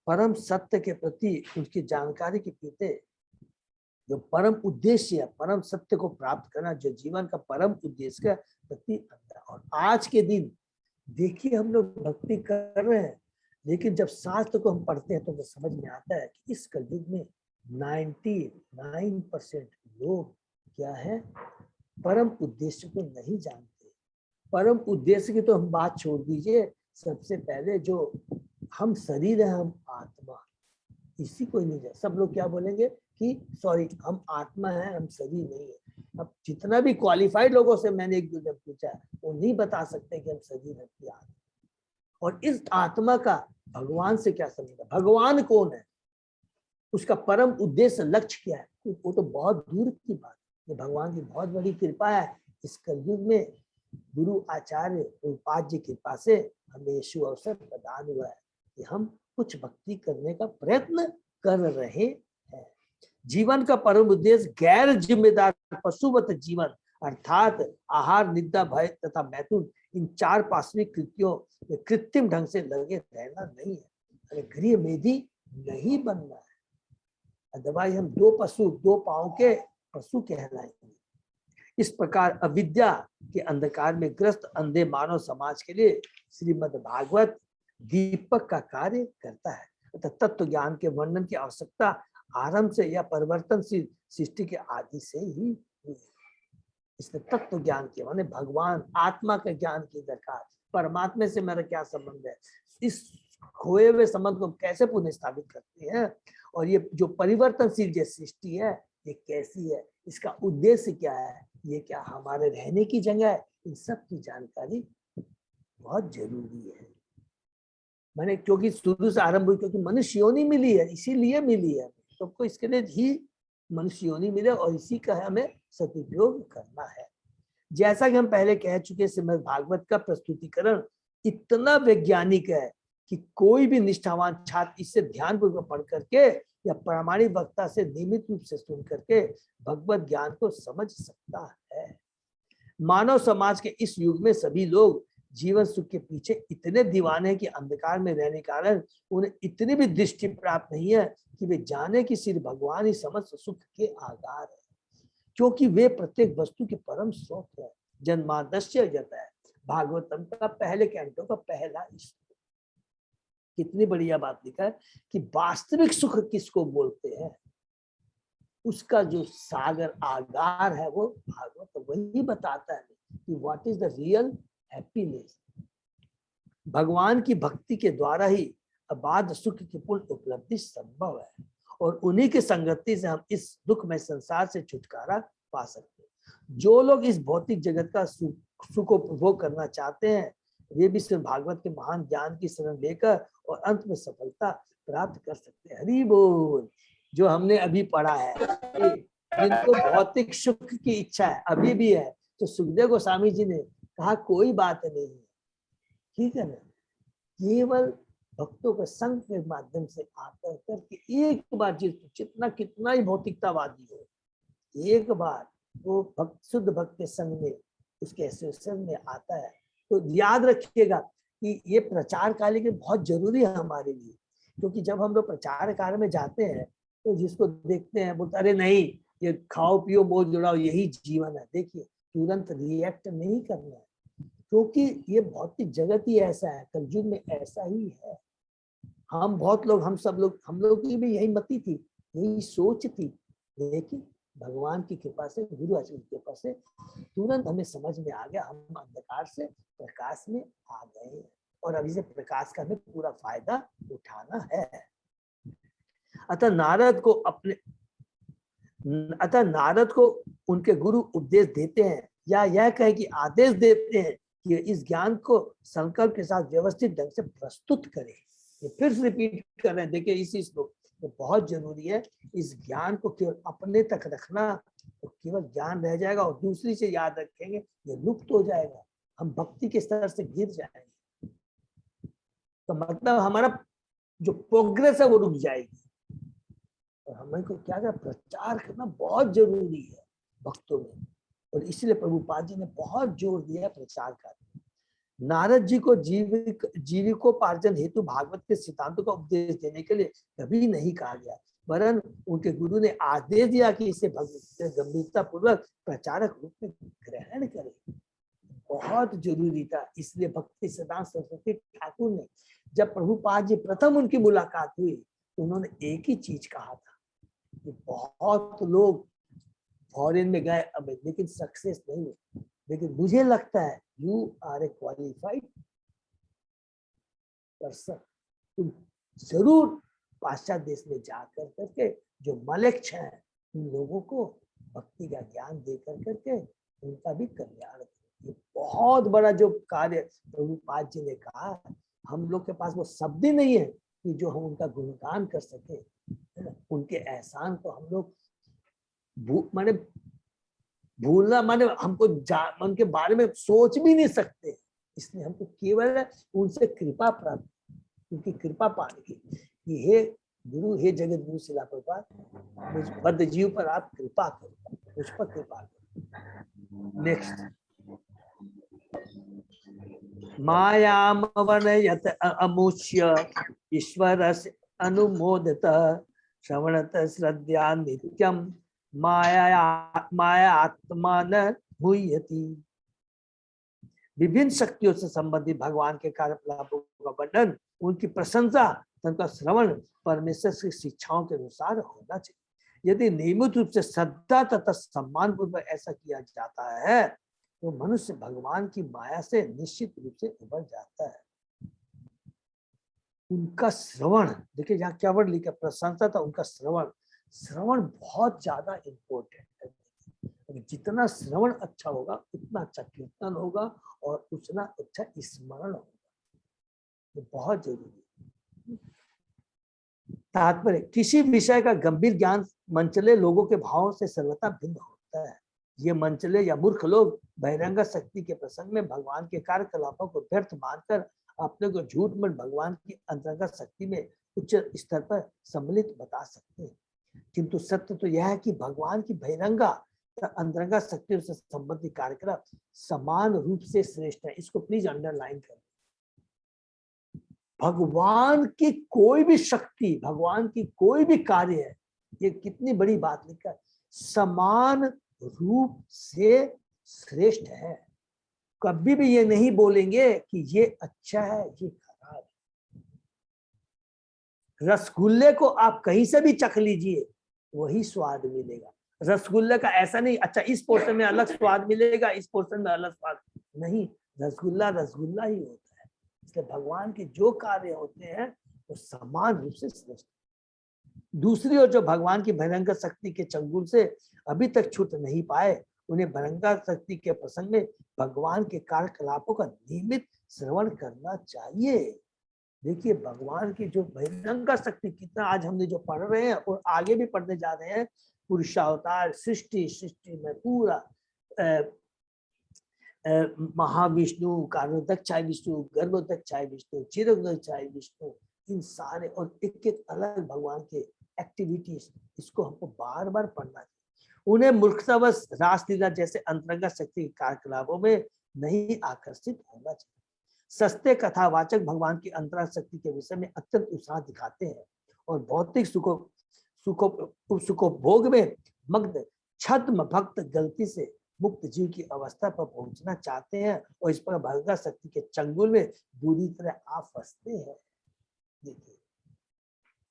परम सत्य के प्रति उसकी जानकारी के पीछे जो परम उद्देश्य है, परम सत्य को प्राप्त करना, जो जीवन का परम उद्देश्य के प्रति अंधा। और आज के दिन देखिए, हम लोग भक्ति कर रहे हैं, लेकिन जब शास्त्र को हम पढ़ते हैं तो वो समझ में आता है कि इस कलयुग में 99% लोग क्या है, परम उद्देश्य को नहीं जानते। परम उद्देश्य की तो हम बात छोड़ दीजिए, सबसे पहले जो हम शरीर है, हम आत्मा, इसी को ही नहीं जाए। सब लोग क्या बोलेंगे कि सॉरी, हम आत्मा है, हम शरीर नहीं है। अब जितना भी क्वालिफाइड लोगों से मैंने एक दो जब पूछा, वो नहीं बता सकते कि हम शरीर है कि आत्मा। और इस आत्मा का भगवान से क्या संबंध है? भगवान कौन है? उसका परम उद्देश्य, लक्ष्य क्या है? वो तो बहुत दूर की बात है। भगवान की बहुत बड़ी कृपा है, इस कलयुग में गुरु आचार्य प्रभुपाद जी की कृपा से हमें यीशु अवसर प्रदान हुआ है कि हम कुछ भक्ति करने का प्रयत्न कर रहे हैं। जीवन का परम उद्देश्य गैर जिम्मेदार पशुवत जीवन, अर्थात आहार, निद्रा, भय तथा मैथुन, इन 4 पाश्विक कृतियों में कृत्रिम ढंग से लगे रहना नहीं है। अरे गृह मेधी नहीं बनना है, अदरवाइज हम 2 पांव के पशु कहलाएंगे। इस प्रकार अविद्या के अंधकार में ग्रस्त अंधे मानव समाज के लिए श्रीमद् भागवत दीपक का कार्य करता है। तत्व ज्ञान के वर्णन की आवश्यकता आरंभ से या परिवर्तनशील सृष्टि के आदि से ही हुई। इसलिए तत्व ज्ञान के माने भगवान आत्मा के ज्ञान की दरकार, परमात्मा से मेरा क्या संबंध है, इस खोए हुए संबंध को कैसे पुनः स्थापित करते हैं, और ये जो परिवर्तनशील जो सृष्टि है ये कैसी है, इसका उद्देश्य क्या है, ये क्या हमारे रहने की जगह है, इन सब की जानकारी बहुत जरूरी है। मैंने क्योंकि शुरू से आरंभ हुई, क्योंकि मनुष्य योनि मिली है, इसीलिए मिली है सबको, इसके लिए ही मनुष्य योनि मिले और इसी का हमें सदुपयोग करना है। जैसा कि हम पहले कह चुके, श्रीमद् भागवत का प्रस्तुतिकरण इतना वैज्ञानिक है कि कोई भी निष्ठावान छात्र इससे ध्यानपूर्वक पढ़ करके या प्रामाणिक वक्ता से नियमित रूप से सुन करके भगवत ज्ञान को समझ सकता है। मानव समाज के इस युग में सभी लोग जीवन सुख के पीछे इतने दीवाने हैं कि अंधकार में रहने के कारण उन्हें इतनी भी दृष्टि प्राप्त नहीं है कि वे जाने कि सिर्फ भगवान ही समस्त सुख के आधार है, क्योंकि वे प्रत्येक वस्तु के परम स्रोत है। जन्मादस्य जाता है भागवतम का पहले कैंटो का पहला श्लोक। कितनी बढ़िया बात लिखा है कि वास्तविक सुख किसको बोलते हैं, उसका जो सागर आगार है वो भागवत वही बताता है कि what is the real happiness. भगवान की भक्ति के द्वारा ही अबाध सुख की पूर्ण उपलब्धि संभव है, और उन्हीं की संगति से हम इस दुखमय संसार से छुटकारा पा सकते हैं। जो लोग इस भौतिक जगत का सुख उपभोग करना चाहते हैं वे भी सिर्फ भागवत के महान ज्ञान की शरण लेकर और अंत में सफलता प्राप्त कर सकते हैं। हरि बोल। जो हमने अभी पढ़ा है, जिनको भौतिक सुख की इच्छा है अभी भी है, तो सुखदेव गोस्वामी जी ने कहा कोई बात नहीं है, ठीक है ना, केवल भक्तों के संग के माध्यम से आकर करके एक बार जितना कितना ही भौतिकतावादी हो, एक बार वो भक्त शुद्ध भक्त के संग में उसके एसोसिएशन में आता है, तो याद रखिएगा कि ये प्रचार कार्य के बहुत जरूरी है हमारे लिए। क्योंकि जब हम लोग प्रचार कार्य में जाते हैं तो जिसको देखते हैं बोलते अरे नहीं ये खाओ पियो मौज जुड़ाओ यही जीवन है, देखिए तुरंत रिएक्ट नहीं करना है, क्योंकि ये भौतिक जगत ही ऐसा है, कलयुग में ऐसा ही है। हम बहुत लोग हम लोग की भी यही मति थी, यही सोच थी, लेकिन भगवान की कृपा से, गुरु आचार्य की कृपा से तुरंत हमें समझ में आ गया, हम अंधकार से प्रकाश में आ गए, और अभी से प्रकाश का हमें पूरा फायदा उठाना है। अतः नारद को उनके गुरु उपदेश देते हैं, या यह कहे कि आदेश देते हैं कि इस ज्ञान को संकल्प के साथ व्यवस्थित ढंग से प्रस्तुत करें। ये फिर से रिपीट कर रहे हैं, देखिए इसी श्लोक तो बहुत जरूरी है। इस ज्ञान को केवल अपने तक रखना तो केवल ज्ञान रह जाएगा, और दूसरी से याद रखेंगे ये लुप्त हो जाएगा, हम भक्ति के स्तर से गिर जाएंगे, तो मतलब हमारा जो प्रोग्रेस है वो रुक जाएगी। और हमें को क्या क्या प्रचार करना बहुत जरूरी है भक्तों में, और इसलिए प्रभुपाद जी ने बहुत जोर दिया प्रचार का। नारद जी को जीविकोपार्जन हेतु भागवत के सिद्धांतों का उपदेश देने के लिए कभी नहीं कहा गया, वरन उनके गुरु ने आदेश दिया कि इसे गंभीरता पूर्वक प्रचारक रूप में ग्रहण करें। बहुत जरूरी था। इसलिए भक्ति सिद्धांत सरस्वती ठाकुर ने जब प्रभुपाद जी प्रथम उनकी मुलाकात हुई तो उन्होंने एक ही चीज कहा था कि बहुत लोग फॉरेन में गए अब लेकिन सक्सेस नहीं हुए, लेकिन मुझे लगता है you are a qualified person, तुम जरूर पाश्चात्य देश में जाकर करके जो मलेच्छ हैं उन लोगों को भक्ति का ज्ञान दे करके उनका भी कल्याण। ये बहुत बड़ा जो कार्य प्रभुपाद जी ने कहा, हम लोग के पास वो शब्द ही नहीं है कि जो हम उनका गुणगान कर सके, है ना। उनके एहसान को हम लोग माने भूलना माने हमको उनके बारे में सोच भी नहीं सकते, इसलिए हमको केवल उनसे कृपा प्राप्त, उनकी कृपा पाने की कि हे गुरु, हे जगत गुरु शिला प्रभुपाद, मुझ बद्ध जीव पर आप कृपा करो, मुझ पर कृपा करो। नेक्स्ट मायाम वर्णयत अमुष्य ईश्वरस्य अनुमोदित श्रवणत श्रद्धा नित्यम माया आत्मा न हुयति। विभिन्न शक्तियों से संबंधित भगवान के कार्यकलापों का वर्णन, उनकी प्रशंसा, उनका श्रवण परमेश्वर की शिक्षाओं के अनुसार होना चाहिए। यदि नियमित रूप से श्रद्धा तथा सम्मान पूर्वक ऐसा किया जाता है तो मनुष्य भगवान की माया से निश्चित रूप से उबर जाता है। उनका श्रवण, देखिए यहाँ क्या वर्ड लिखा, प्रशंसा था, उनका श्रवण, श्रवण बहुत ज्यादा इम्पोर्टेंट है। जितना श्रवण अच्छा होगा उतना अच्छा कीर्तन होगा और उतना अच्छा स्मरण होगा, ये बहुत जरूरी है। तात्पर्य, किसी विषय का गंभीर ज्ञान मंचले लोगों के भावों से सर्वथा भिन्न होता है। ये मंचले या मूर्ख लोग बहिरंग शक्ति के प्रसंग में भगवान के कार्यकलापों को व्यर्थ मानकर अपने को झूठ में भगवान की अंतरंग शक्ति में उच्च स्तर पर सम्मिलित बता सकते हैं, किंतु सत्य तो यह है कि भगवान की बहिरंगा अंतरंग शक्तियों से संबंधित कार्यक्रम समान रूप से श्रेष्ठ है। इसको प्लीज अंडरलाइन करें। भगवान की कोई भी शक्ति, भगवान की कोई भी कार्य है, ये कितनी बड़ी बात लिखा है, समान रूप से श्रेष्ठ है। कभी भी ये नहीं बोलेंगे कि ये अच्छा है ये खराब है। रसगुल्ले को आप कहीं से भी चख लीजिए वही स्वाद मिलेगा। रसगुल्ले का ऐसा नहीं अच्छा इस पोर्शन में अलग स्वाद मिलेगा, इस पोर्शन में अलग स्वाद नहीं, रसगुल्ला रसगुल्ला ही होता है। इसलिए भगवान के जो कार्य होते हैं वो समान रूप से श्रेष्ठ। दूसरी ओर जो भगवान की बहिरंग शक्ति के चंगुल से अभी तक छूट नहीं पाए, उन्हें बहिरंग शक्ति के प्रसंग में भगवान के कार्यकलापों का नियमित श्रवण करना चाहिए। देखिए भगवान की जो बहिरंग शक्ति कितना आज हमने जो पढ़ रहे हैं और आगे भी पढ़ने जा रहे हैं, पुरुषावतार, सृष्टि में पूरा महाविष्णु, कारणोदक्षाय विष्णु, गर्भोदक्षाय विष्णु, चिरोदक्षाय विष्णु, इन सारे और एक एक अलग भगवान के एक्टिविटीज, इसको हमको बार बार पढ़ना चाहिए। उन्हें मूर्खतावश रासलीला जैसे अंतरंग शक्ति के कार्यकलापों में नहीं आकर्षित होना चाहिए। सस्ते कथावाचक भगवान की अंतरंग शक्ति के विषय में अत्यंत उत्साह दिखाते हैं और भौतिक सुखोपभोग में मग्न छद्म भक्त गलती से मुक्त जीव की अवस्था पर पहुंचना चाहते हैं और इस पर भगवत शक्ति के चंगुल में बुरी तरह आ फंसते हैं। देखिए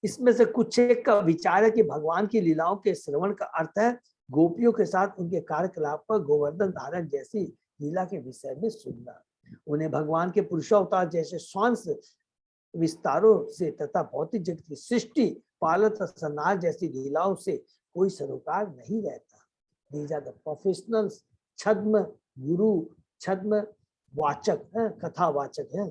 इसमें से कुछ एक का विचार है कि भगवान की लीलाओं के श्रवण का अर्थ है गोपियों के साथ उनके कार्यकलाप पर गोवर्धन धारण जैसी लीला के विषय में सुनना। उन्हें भगवान के पुरुषावतार जैसे स्वांश विस्तारों से तथा भौतिक जगत की सृष्टि पालन संहार जैसी लीलाओं से कोई सरोकार नहीं रहता। These are the professionals, छद्म गुरु, छद्म वाचक हैं, कथावाचक हैं।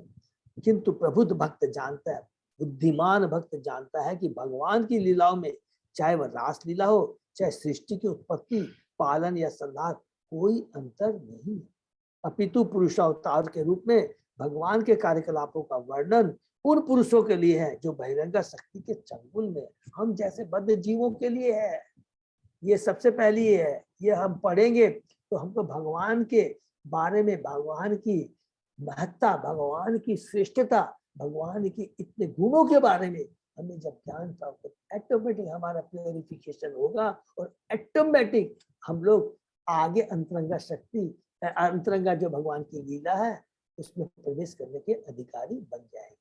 किंतु प्रबुद्ध भक्त जानता है, बुद्धिमान भक्त जानता है कि भगवान की लीलाओं में चाहे वह रास लीला हो, चाहे सृष्टि की उत्पत्ति, पालन या संहार, कोई अंतर नहीं है। अपितु पुरुषावतार के रूप में भगवान के कार्यकलापों का वर्णन उन पुरुषों के लिए है जो बहिरंग शक्ति के चंगुल में, हम जैसे बद्ध जीवों के लिए है। ये सबसे पहली है, ये हम पढ़ेंगे तो हमको भगवान के बारे में, भगवान की महत्ता, भगवान की श्रेष्ठता, भगवान की इतने गुणों के बारे में हमें जब ज्ञान प्राप्त हो, ऑटोमेटिक हमारा प्योरिफिकेशन होगा और ऑटोमेटिक हम लोग आगे अंतरंगा शक्ति, अंतरंगा जो भगवान की लीला है उसमें प्रवेश करने के अधिकारी बन जाएंगे।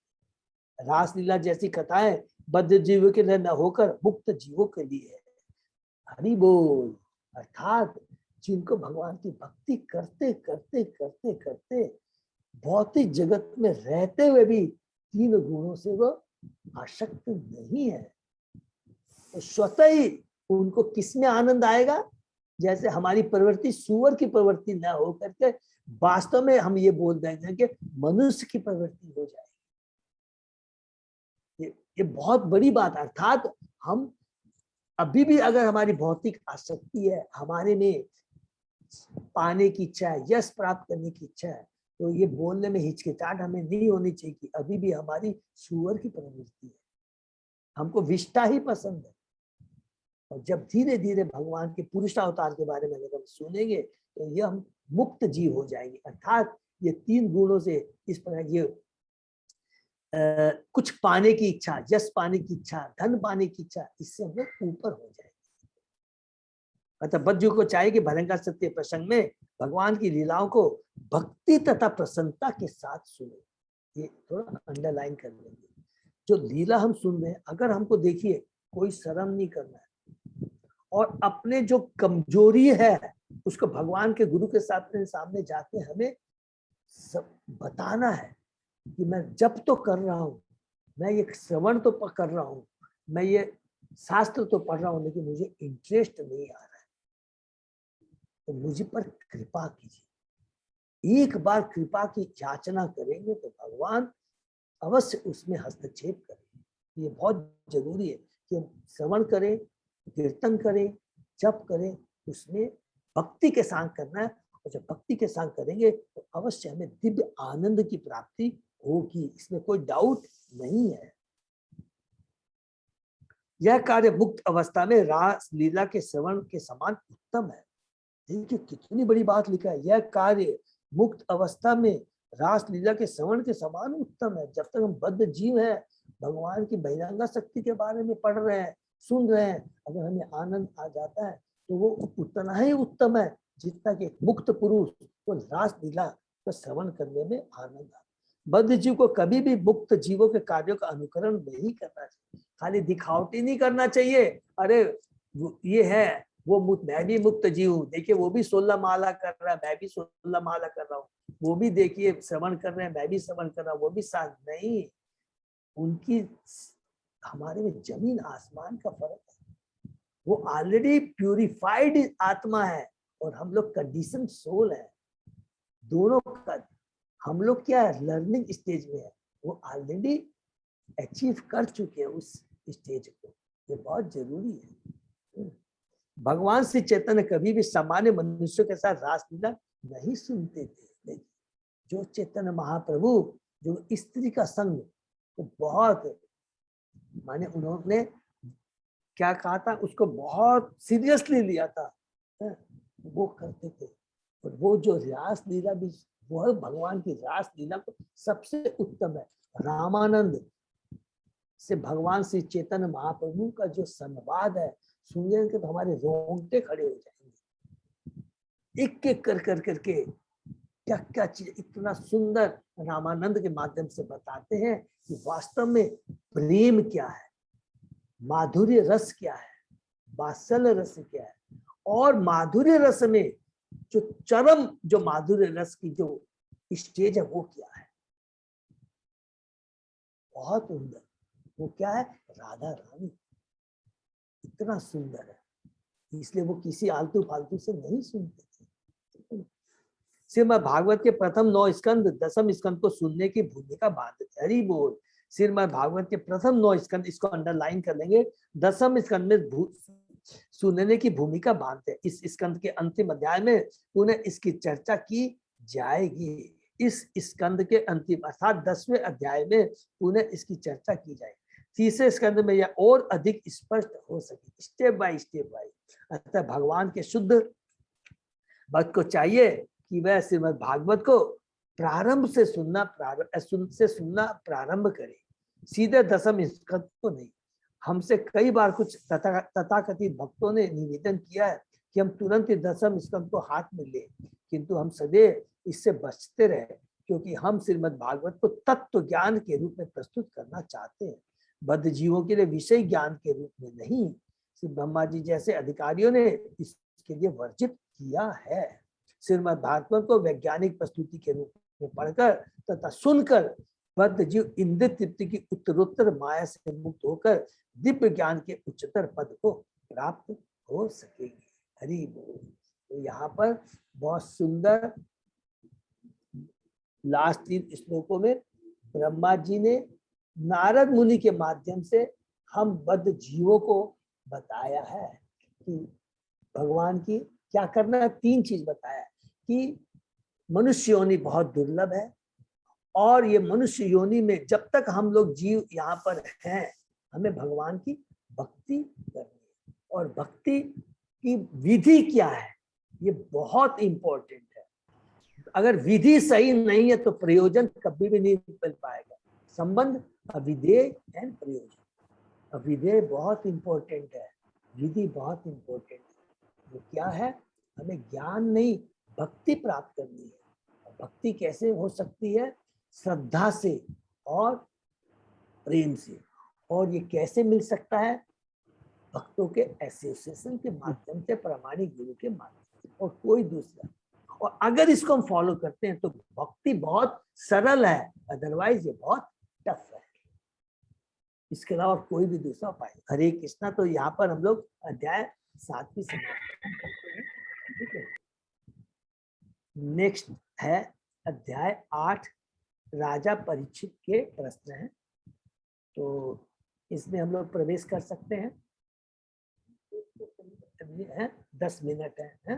रासलीला जैसी कथाएं बद्ध जीवों के लिए न होकर मुक्त जीवों के लिए है। हरि बोल। अर्थात जिनको भगवान की भक्ति करते करते करते करते भौतिक जगत में रहते हुए भी तीन गुणों से वो आसक्त नहीं है, तो स्वतः ही उनको किसमें आनंद आएगा? जैसे हमारी प्रवृत्ति सूअर की प्रवृत्ति न हो करके वास्तव में हम ये बोल देंगे कि मनुष्य की प्रवृत्ति हो जाएगी। ये बहुत बड़ी बात। अर्थात हम अभी भी अगर हमारी भौतिक आसक्ति है, हमारे में पाने की इच्छा है, यश प्राप्त करने की इच्छा है, तो ये बोलने में हिचकिचाहट हमें नहीं होनी चाहिए कि अभी भी हमारी सूअर की प्रवृत्ति है, हमको विष्ठा ही पसंद है। और जब धीरे धीरे भगवान के पुरुषावतार के बारे में अगर हम सुनेंगे तो ये हम मुक्त जीव हो जाएंगे। अर्थात ये 3 गुणों से इस प्रकार ये कुछ पाने की इच्छा, यश पाने की इच्छा, धन पाने की इच्छा, इससे हम लोग ऊपर हो जाएंगे। अतः बद्ध को चाहिए कि भयंकर सत्य प्रसंग में भगवान की लीलाओं को भक्ति तथा प्रसन्नता के साथ सुने। ये थोड़ा अंडरलाइन कर लेंगे। जो लीला हम सुन रहे हैं, अगर हमको देखिए कोई शर्म नहीं करना है और अपने जो कमजोरी है उसको भगवान के गुरु के सामने जाके हमें सब बताना है कि मैं जप तो कर रहा हूँ, मैं ये श्रवण तो कर रहा हूँ, मैं ये शास्त्र तो पढ़ रहा हूँ, लेकिन मुझे इंटरेस्ट नहीं आ रहा है, तो मुझे पर कृपा कीजिए। एक बार कृपा की याचना करेंगे तो भगवान अवश्य उसमें हस्तक्षेप करें। ये बहुत जरूरी है कि हम श्रवण करें, कीर्तन करें, जप करें, उसमें भक्ति के साथ करना है। और जब भक्ति के साथ करेंगे तो अवश्य हमें दिव्य आनंद की प्राप्ति होगी, इसमें कोई डाउट नहीं है। यह कार्य मुक्त अवस्था में रास लीला के श्रवण के समान उत्तम है। देखिए कितनी बड़ी बात लिखा है, यह कार्य मुक्त अवस्था में रास लीला के श्रवण के समान उत्तम है। जब तक हम बद्ध जीव हैं, भगवान की बहिरंगा शक्ति के बारे में पढ़ रहे हैं, सुन रहे हैं, अगर हमें आनंद आ जाता है तो वो उतना ही उत्तम है जितना कि मुक्त पुरुष को रास लीला का श्रवण करने में आनंद आता। बद्ध जीव को कभी भी मुक्त जीवों के कार्यों का अनुकरण नहीं करना चाहिए, खाली दिखावटी नहीं करना चाहिए। अरे ये है वो मैं भी मुक्त जीव हूँ, देखिए वो भी 16 माला कर रहा है, मैं भी 16 माला कर रहा हूँ, वो भी देखिए श्रवण कर रहे हैं, मैं भी श्रवण कर रहा हूँ, वो भी साथ नहीं। उनकी हमारे में जमीन आसमान का फर्क है। वो ऑलरेडी प्यूरिफाइड आत्मा है और हम लोग कंडीशन सोल है। दोनों का हम लोग क्या है, लर्निंग स्टेज में है, वो ऑलरेडी अचीव कर चुके हैं उस स्टेज को। ये बहुत जरूरी है। भगवान श्री चैतन्य कभी भी सामान्य मनुष्यों के साथ रासलीला नहीं सुनते थे। जो चैतन्य महाप्रभु जो स्त्री का संग तो बहुत माने उन्होंने क्या कहा था, उसको बहुत सीरियसली लिया था, वो करते थे। और वो जो रास लीला भी वो भगवान की रास लीला को सबसे उत्तम है। रामानंद से भगवान श्री चैतन्य महाप्रभु का जो संवाद है, सुनेंगे तो हमारे रोंगटे खड़े हो जाएंगे। एक एक कर कर करके क्या क्या चीज इतना सुंदर रामानंद के माध्यम से बताते हैं कि वास्तव में प्रेम क्या है, माधुर्य रस क्या है, वात्सल्य रस क्या है, और माधुर्य रस में जो चरम जो माधुर्य रस की जो स्टेज है वो क्या है। बहुत सुंदर वो क्या है, राधा रानी इतना सुंदर है, इसलिए वो किसी आलतू फालतू से नहीं सुनते थे। श्रीमद् भागवत के प्रथम 9 स्कंद 10वें स्कंद को सुनने की भूमिका बांधते। हरि बोल। श्रीमद् भागवत के प्रथम 9 स्कंद, इसको अंडरलाइन कर लेंगे, 10वें स्कंद में सुनने की भूमिका बांधते हैं। इस स्कंद के अंतिम अध्याय में पुनः इसकी चर्चा की जाएगी। इस स्कंद के अंतिम अर्थात 10वें अध्याय में पुनः इसकी चर्चा की जाएगी। तीसरे स्कंद में यह और अधिक स्पष्ट हो सके, स्टेप बाय स्टेप बाय। अतः भगवान के शुद्ध भक्त को चाहिए कि वह श्रीमद् भागवत को प्रारंभ से सुनना प्रारंभ करे, सीधे 10वें स्कंद को नहीं। हमसे कई बार कुछ तथाकथित भक्तों ने निवेदन किया है कि हम तुरंत ही 10वें स्कंद को हाथ में ले, किंतु हम सदैव इससे बचते रहे, क्योंकि हम श्रीमद् भागवत को तत्व ज्ञान के रूप में प्रस्तुत करना चाहते हैं, बद्ध जीवों के लिए विषय ज्ञान के रूप में नहीं। श्री ब्रह्मा जी जैसे अधिकारियों ने इसके लिए वर्जित किया है। श्रीमद् भागवत को वैज्ञानिक प्रस्तुति के रूप में पढ़कर तथा सुनकर बद्ध जीव इंद्रिय तृप्ति की उत्तरोत्तर माया से मुक्त होकर दिव्य ज्ञान के उच्चतर पद को प्राप्त हो सकेंगे। हरि बोल। तो यहाँ पर बहुत सुंदर लास्ट 3 श्लोकों में ब्रह्मा जी ने नारद मुनि के माध्यम से हम बद्ध जीवों को बताया है कि भगवान की क्या करना है। 3 चीज बताया कि मनुष्य योनि बहुत दुर्लभ है, और ये मनुष्य योनि में जब तक हम लोग जीव यहाँ पर हैं, हमें भगवान की भक्ति करनी है। और भक्ति की विधि क्या है, ये बहुत इंपॉर्टेंट है। अगर विधि सही नहीं है तो प्रयोजन कभी भी नहीं मिल पाएगा। संबंध अविधेय एंड प्रयोजन। अविधेय बहुत इंपॉर्टेंट है, विधि बहुत इंपॉर्टेंट है। वो क्या है? हमें ज्ञान नहीं भक्ति प्राप्त करनी है। भक्ति कैसे हो सकती है? श्रद्धा से और प्रेम से। और ये कैसे मिल सकता है? भक्तों के एसोसिएशन के माध्यम से, प्रामाणिक गुरु के माध्यम से, और कोई दूसरा। और अगर इसको हम फॉलो करते हैं तो भक्ति बहुत सरल है, अदरवाइज ये बहुत टफ है। इसके अलावा कोई भी दूसरा उपाय। हरे कृष्णा। तो यहाँ पर हम लोग अध्याय 7 की समाप्ति करते हैं। ठीक है, नेक्स्ट है अध्याय 8, राजा परीक्षित के प्रश्न है। तो इसमें हम लोग प्रवेश कर सकते हैं। है 10 मिनट है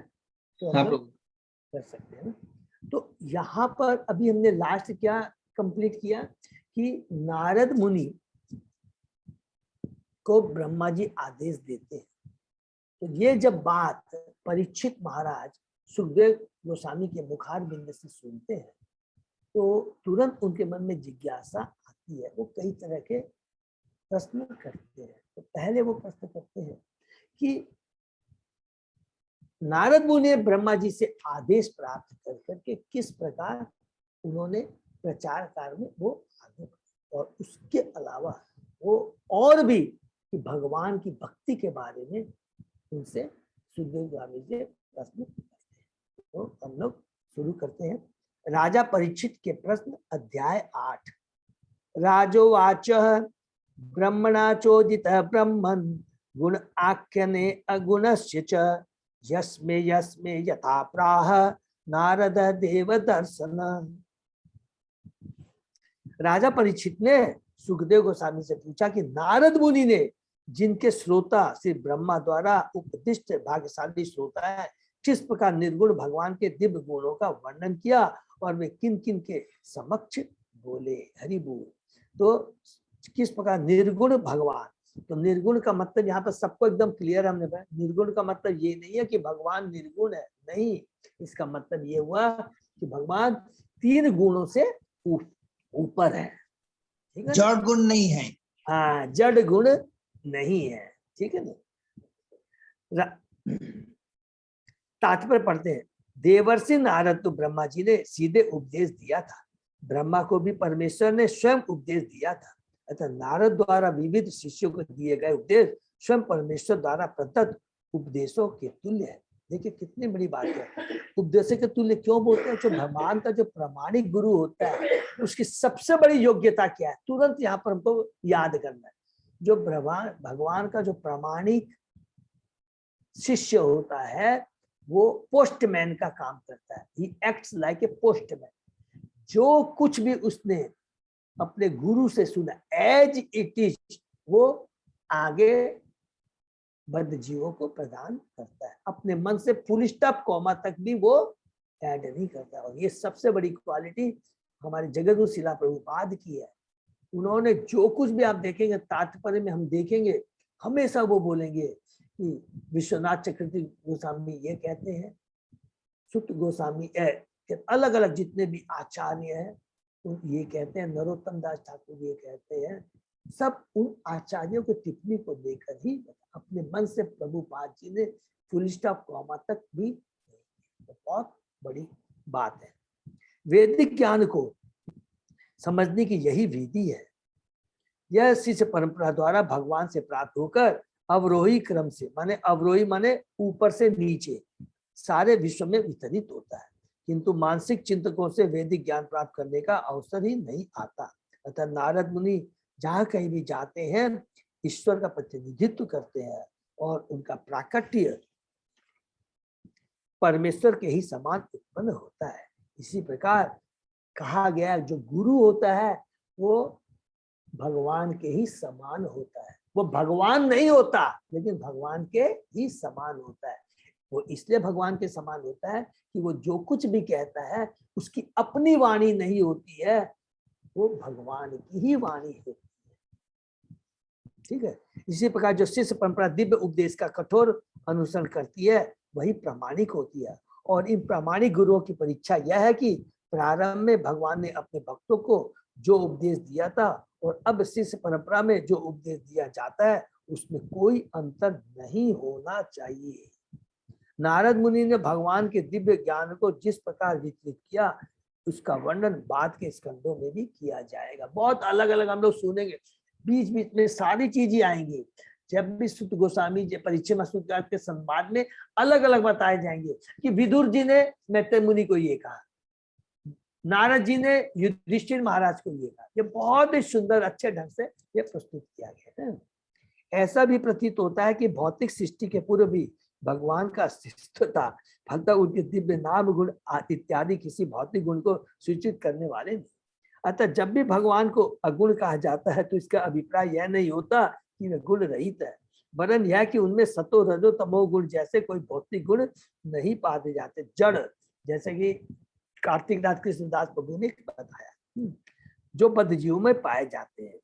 तो हम लोग कर सकते हैं। तो यहाँ पर अभी हमने लास्ट क्या कंप्लीट किया कि नारद मुनि को ब्रह्मा जी आदेश देते हैं। तो ये जब बात परीक्षित महाराज सुखदेव गोस्वामी के मुखार बिंद से सुनते हैं तो तुरंत उनके मन में जिज्ञासा आती है। वो कई तरह के प्रश्न करते हैं। तो पहले वो प्रश्न करते हैं कि नारद मुनि ने ब्रह्मा जी से आदेश प्राप्त कर करके किस प्रकार उन्होंने प्रचार कार्य में वो आगे, और उसके अलावा वो और भी कि भगवान की भक्ति के बारे में उनसे सुखदेव गोस्वामी जी प्रश्न करते हैं। तो हम लोग शुरू करते हैं। राजा परीक्षित के प्रश्न, अध्याय 8। राजोवाच ब्रह्मणा चोदितः ब्रह्मन् गुण आख्यने अगुणस्य च यस्मे यस्मे यथा प्राह नारद देव दर्शन। राजा परीक्षित ने सुखदेव गोस्वामी से पूछा कि नारद मुनि ने जिनके श्रोता श्री ब्रह्मा द्वारा उपदिष्ट भाग्यशाली श्रोता है, किस प्रकार निर्गुण भगवान के दिव्य गुणों का वर्णन किया और वे किन किन के समक्ष बोले। हरि बोल। तो किस प्रकार निर्गुण भगवान, तो निर्गुण का मतलब यहाँ पर सबको एकदम क्लियर हमने बताया। निर्गुण का मतलब ये नहीं है कि भगवान निर्गुण है, नहीं। इसका मतलब ये हुआ कि भगवान 3 गुणों से ऊपर है। ठीक है, जड़ गुण नहीं है। हाँ, जड़ गुण नहीं है। ठीक है ना। तात्पर्य पढ़ते हैं। देवर्षि नारद तो ब्रह्मा जी ने सीधे उपदेश दिया था, ब्रह्मा को भी परमेश्वर ने स्वयं उपदेश दिया था। अतः नारद द्वारा विविध शिष्यों को दिए गए उपदेश स्वयं परमेश्वर द्वारा प्रदत्त उपदेशों के तुल्य है। देखिए कितनी बड़ी बात है। उपदेशों के तुल्य क्यों बोलते हैं? जो भगवान का जो प्रामाणिक गुरु होता है उसकी सबसे बड़ी योग्यता क्या है? तुरंत यहाँ पर हमको याद करना है। जो भगवान का जो प्रामाणिक शिष्य होता है वो पोस्टमैन का काम करता है। He acts like a postman. जो कुछ भी उसने अपने गुरु से सुना एज इट इज वो आगे बद्ध जीवों को प्रदान करता है। अपने मन से फुल स्टॉप कॉमा तक भी वो ऐड नहीं करता। और ये सबसे बड़ी क्वालिटी हमारे जगतगुरु शिला प्रभुपाद की है। उन्होंने जो कुछ भी आप देखेंगे तात्पर्य में हम देखेंगे हमेशा वो बोलेंगे कि विश्वनाथ चक्रवर्ती गोस्वामी ये कहते हैं, सुत गोस्वामी अलग अलग जितने भी आचार्य हैं ये कहते हैं, नरोत्तम दास ठाकुर ये कहते हैं, सब उन आचार्यों की टिप्पणी को लेकर ही अपने मन से प्रभुपाद जी ने फुल स्टॉप कॉमा तक भी। तो बहुत बड़ी बात है। वैदिक ज्ञान को समझने की यही विधि है। यह शिष्य परंपरा द्वारा भगवान से प्राप्त होकर अवरोही क्रम से, माने अवरोही माने ऊपर से नीचे, सारे विश्व में वितरित होता है। किंतु मानसिक चिंतकों से वैदिक ज्ञान प्राप्त करने का अवसर ही नहीं आता। अतः नारद मुनि जहाँ कहीं भी जाते हैं ईश्वर का प्रतिनिधित्व करते हैं और उनका प्राकट्य परमेश्वर के ही समान उत्पन्न होता है। इसी प्रकार कहा गया जो गुरु होता है वो भगवान के ही समान होता है। वो भगवान नहीं होता लेकिन भगवान के ही समान होता है। वो इसलिए भगवान के समान होता है कि वो जो कुछ भी कहता है उसकी अपनी वाणी नहीं होती है, वो भगवान की ही वाणी होती है। ठीक है। इसी प्रकार जो शिष्य परंपरा दिव्य उपदेश का कठोर अनुसरण करती है वही प्रामाणिक होती है और इन प्रामाणिक गुरुओं की परीक्षा यह है कि प्रारंभ में भगवान ने अपने भक्तों को जो उपदेश दिया था और अब शिष्य परंपरा में जो उपदेश दिया जाता है उसमें कोई अंतर नहीं होना चाहिए। नारद मुनि ने भगवान के दिव्य ज्ञान को जिस प्रकार वितरित किया उसका वर्णन बाद के स्कंदों में भी किया जाएगा। बहुत अलग अलग हम लोग सुनेंगे, बीच बीच में सारी चीजें आएंगी। जब भी सुत गोस्वामी जी परिचय सूत्र के संवाद में अलग अलग बताए जाएंगे कि विदुर जी ने मैत्रेय मुनि को ये कहा, नारद जी ने युधिष्ठिर महाराज को ये कहा। ये बहुत ही सुंदर अच्छे ढंग से ये प्रस्तुत किया गया है। ऐसा भी प्रतीत होता है कि भौतिक सृष्टि के पूर्व भी भगवान का अस्तित्व था, फलतः उनके दिव्य नाम गुण इत्यादि किसी भौतिक गुण को सूचित करने वाले नहीं। अतः जब भी भगवान को अगुण कहा जाता है तो इसका अभिप्राय यह नहीं होता कि वे गुण रहित है, वरन यह कि उनमें सतो रजो तमो गुण जैसे कोई भौतिक गुण नहीं पाए जाते, जड़, जैसे कि कार्तिक दास कृष्णदास प्रभु ने बताया, जो बद्धजीवों में पाए जाते हैं।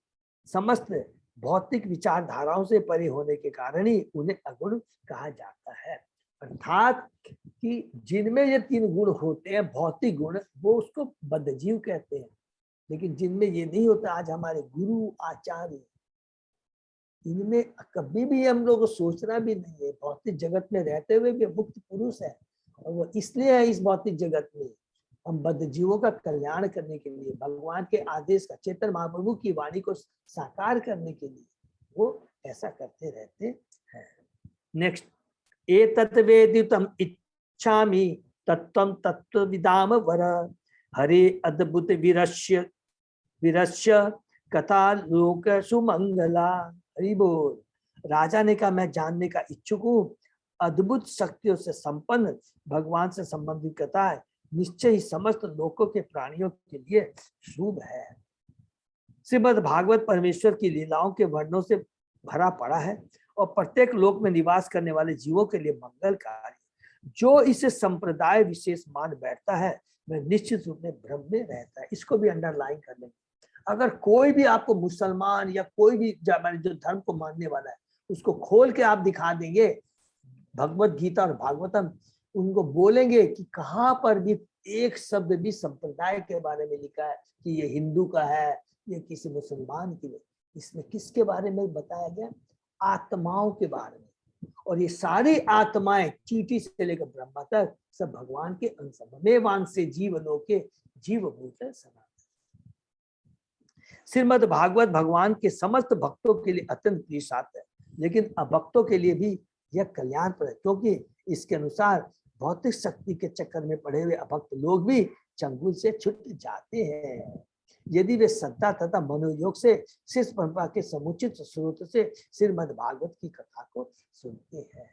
समस्त भौतिक विचारधाराओं से परे होने के कारण ही उन्हें अगुण कहा जाता है। अर्थात कि जिनमें ये तीन गुण होते हैं भौतिक गुण, वो उसको बद्धजीव कहते हैं। लेकिन जिनमें ये नहीं होता, आज हमारे गुरु आचार्य, इनमें कभी भी हम लोग को सोचना भी नहीं है, भौतिक जगत में रहते हुए भी मुक्त पुरुष है, और वो इसलिए है इस भौतिक जगत में हम बद्धजीवों का कल्याण करने के लिए, भगवान के आदेश का, चेतन महाप्रभु की वाणी को साकार करने के लिए वो ऐसा करते रहते हैं। नेक्स्ट, एतत् वेदितम् इच्छामि तत्त्वं तत्त्वविदाम वर, हरे अद्भुत विरस्य कथा लोक सुमंगला। हरि बोल। राजा ने कहा, मैं जानने का इच्छुक हूँ, अद्भुत शक्तियों से संपन्न भगवान से संबंधित कथा है निश्चय ही समस्त लोकों के प्राणियों के लिए शुभ है। श्रीमद् भागवत परमेश्वर की लीलाओं के वर्णनों से भरा पड़ा है और प्रत्येक लोक में निवास करने वाले जीवों के लिए मंगलकारी। जो इसे संप्रदाय विशेष मान बैठता है वह निश्चित रूप में भ्रम में रहता है। इसको भी अंडरलाइन कर लेंगे। अगर कोई भी आपको मुसलमान या कोई भी जो धर्म को मानने वाला है उसको खोल के आप दिखा देंगे भगवत गीता और भागवतम, उनको बोलेंगे कि कहाँ पर भी एक शब्द भी संप्रदाय के बारे में लिखा है कि ये हिंदू का है, ये किसी मुसलमान की है। इसमें किसके बारे में बताया गया? आत्माओं के बारे में। और ये सारी आत्माएं चींटी से लेकर ब्रह्मा तक सब भगवान के अंश में वांश से जीव लोके जीव भूत सनातन। श्रीमद् भागवत भगवान के समस्त भक्तों के लिए अत्यंत प्रियसात है, लेकिन अभक्तों के लिए भी यह कल्याणप्रद है, क्योंकि इसके अनुसार भौतिक शक्ति के चक्कर में पड़े हुए अभक्त लोग भी चंगुल से छूट जाते हैं यदि वे श्रद्धा तथा मनोयोग से शिष्य परंपरा के समुचित स्रोत से श्रीमद् भागवत की कथा को सुनते हैं।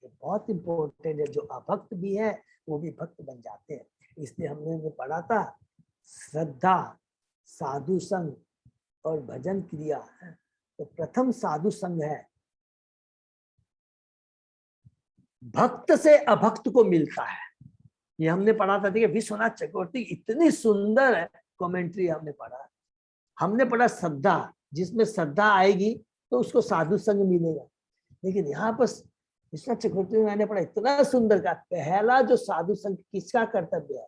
ये बहुत इंपॉर्टेंट है। जो अभक्त भी है वो भी भक्त बन जाते हैं। इसलिए हमने पढ़ा था श्रद्धा, साधु संग और भजन क्रिया। तो प्रथम साधु संग है, भक्त से अभक्त को मिलता है। ये हमने पढ़ा था। देखिए विश्वनाथ चक्रवर्ती इतनी सुंदर है कमेंट्री हमने पढ़ा। हमने पढ़ा श्रद्धा, जिसमें श्रद्धा आएगी तो उसको साधु संग मिलेगा। लेकिन यहाँ पर विश्वनाथ चक्रवर्ती मैंने पढ़ा इतना सुंर का, पहला जो साधु संग किसका कर्तव्य है?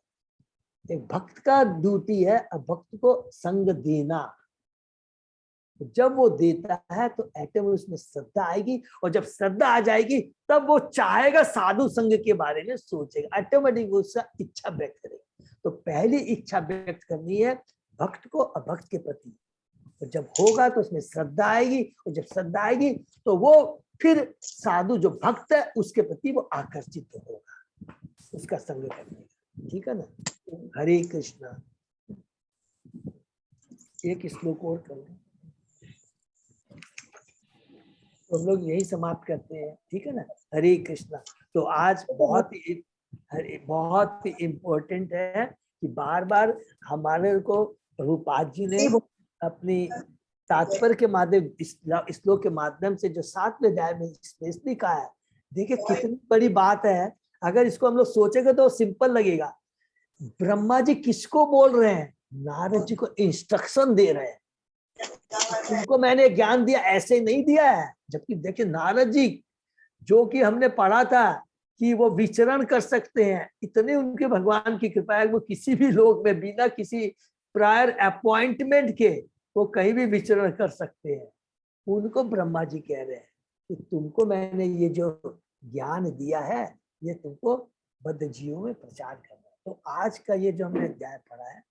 एक भक्त का ड्यूटी है अभक्त को संग देना। जब वो देता है तो ऑटोमेटिक उसमें श्रद्धा आएगी, और जब श्रद्धा आ जाएगी तब वो चाहेगा साधु संग के बारे में सोचेगा, ऑटोमेटिक वो उसका इच्छा व्यक्त करेगा। तो पहली इच्छा व्यक्त करनी है भक्त को अभक्त के प्रति। तो जब होगा तो उसमें श्रद्धा आएगी, और जब श्रद्धा आएगी तो वो फिर साधु जो भक्त है उसके प्रति वो आकर्षित होगा, उसका संग करने। ठीक है ना? हरे कृष्णा। एक श्लोक और कर लें तो हम लोग यही समाप्त करते हैं। ठीक है ना? हरे कृष्णा। तो आज बहुत ही इम्पोर्टेंट है कि बार बार हमारे को प्रभुपाद जी ने अपनी तात्पर्य के माध्यम, श्लोक के माध्यम से जो 7वें अध्याय में स्पेशली कहा है, देखिए कितनी बड़ी बात है। अगर इसको हम लोग सोचेंगे तो सिंपल लगेगा। ब्रह्मा जी किसको बोल रहे हैं? नारद जी को इंस्ट्रक्शन दे रहे हैं। उनको मैंने ज्ञान दिया ऐसे नहीं दिया है। जबकि देखिए नारद जी जो कि हमने पढ़ा था कि वो विचरण कर सकते हैं, इतने उनके भगवान की कृपा है, वो किसी भी लोक में बिना किसी प्रायर अपॉइंटमेंट के वो कहीं भी विचरण कर सकते हैं। उनको ब्रह्मा जी कह रहे हैं कि तुमको मैंने ये जो ज्ञान दिया है ये तुमको बद्ध जीवों में प्रचार करना है। तो आज का ये जो हमने अध्याय पढ़ा है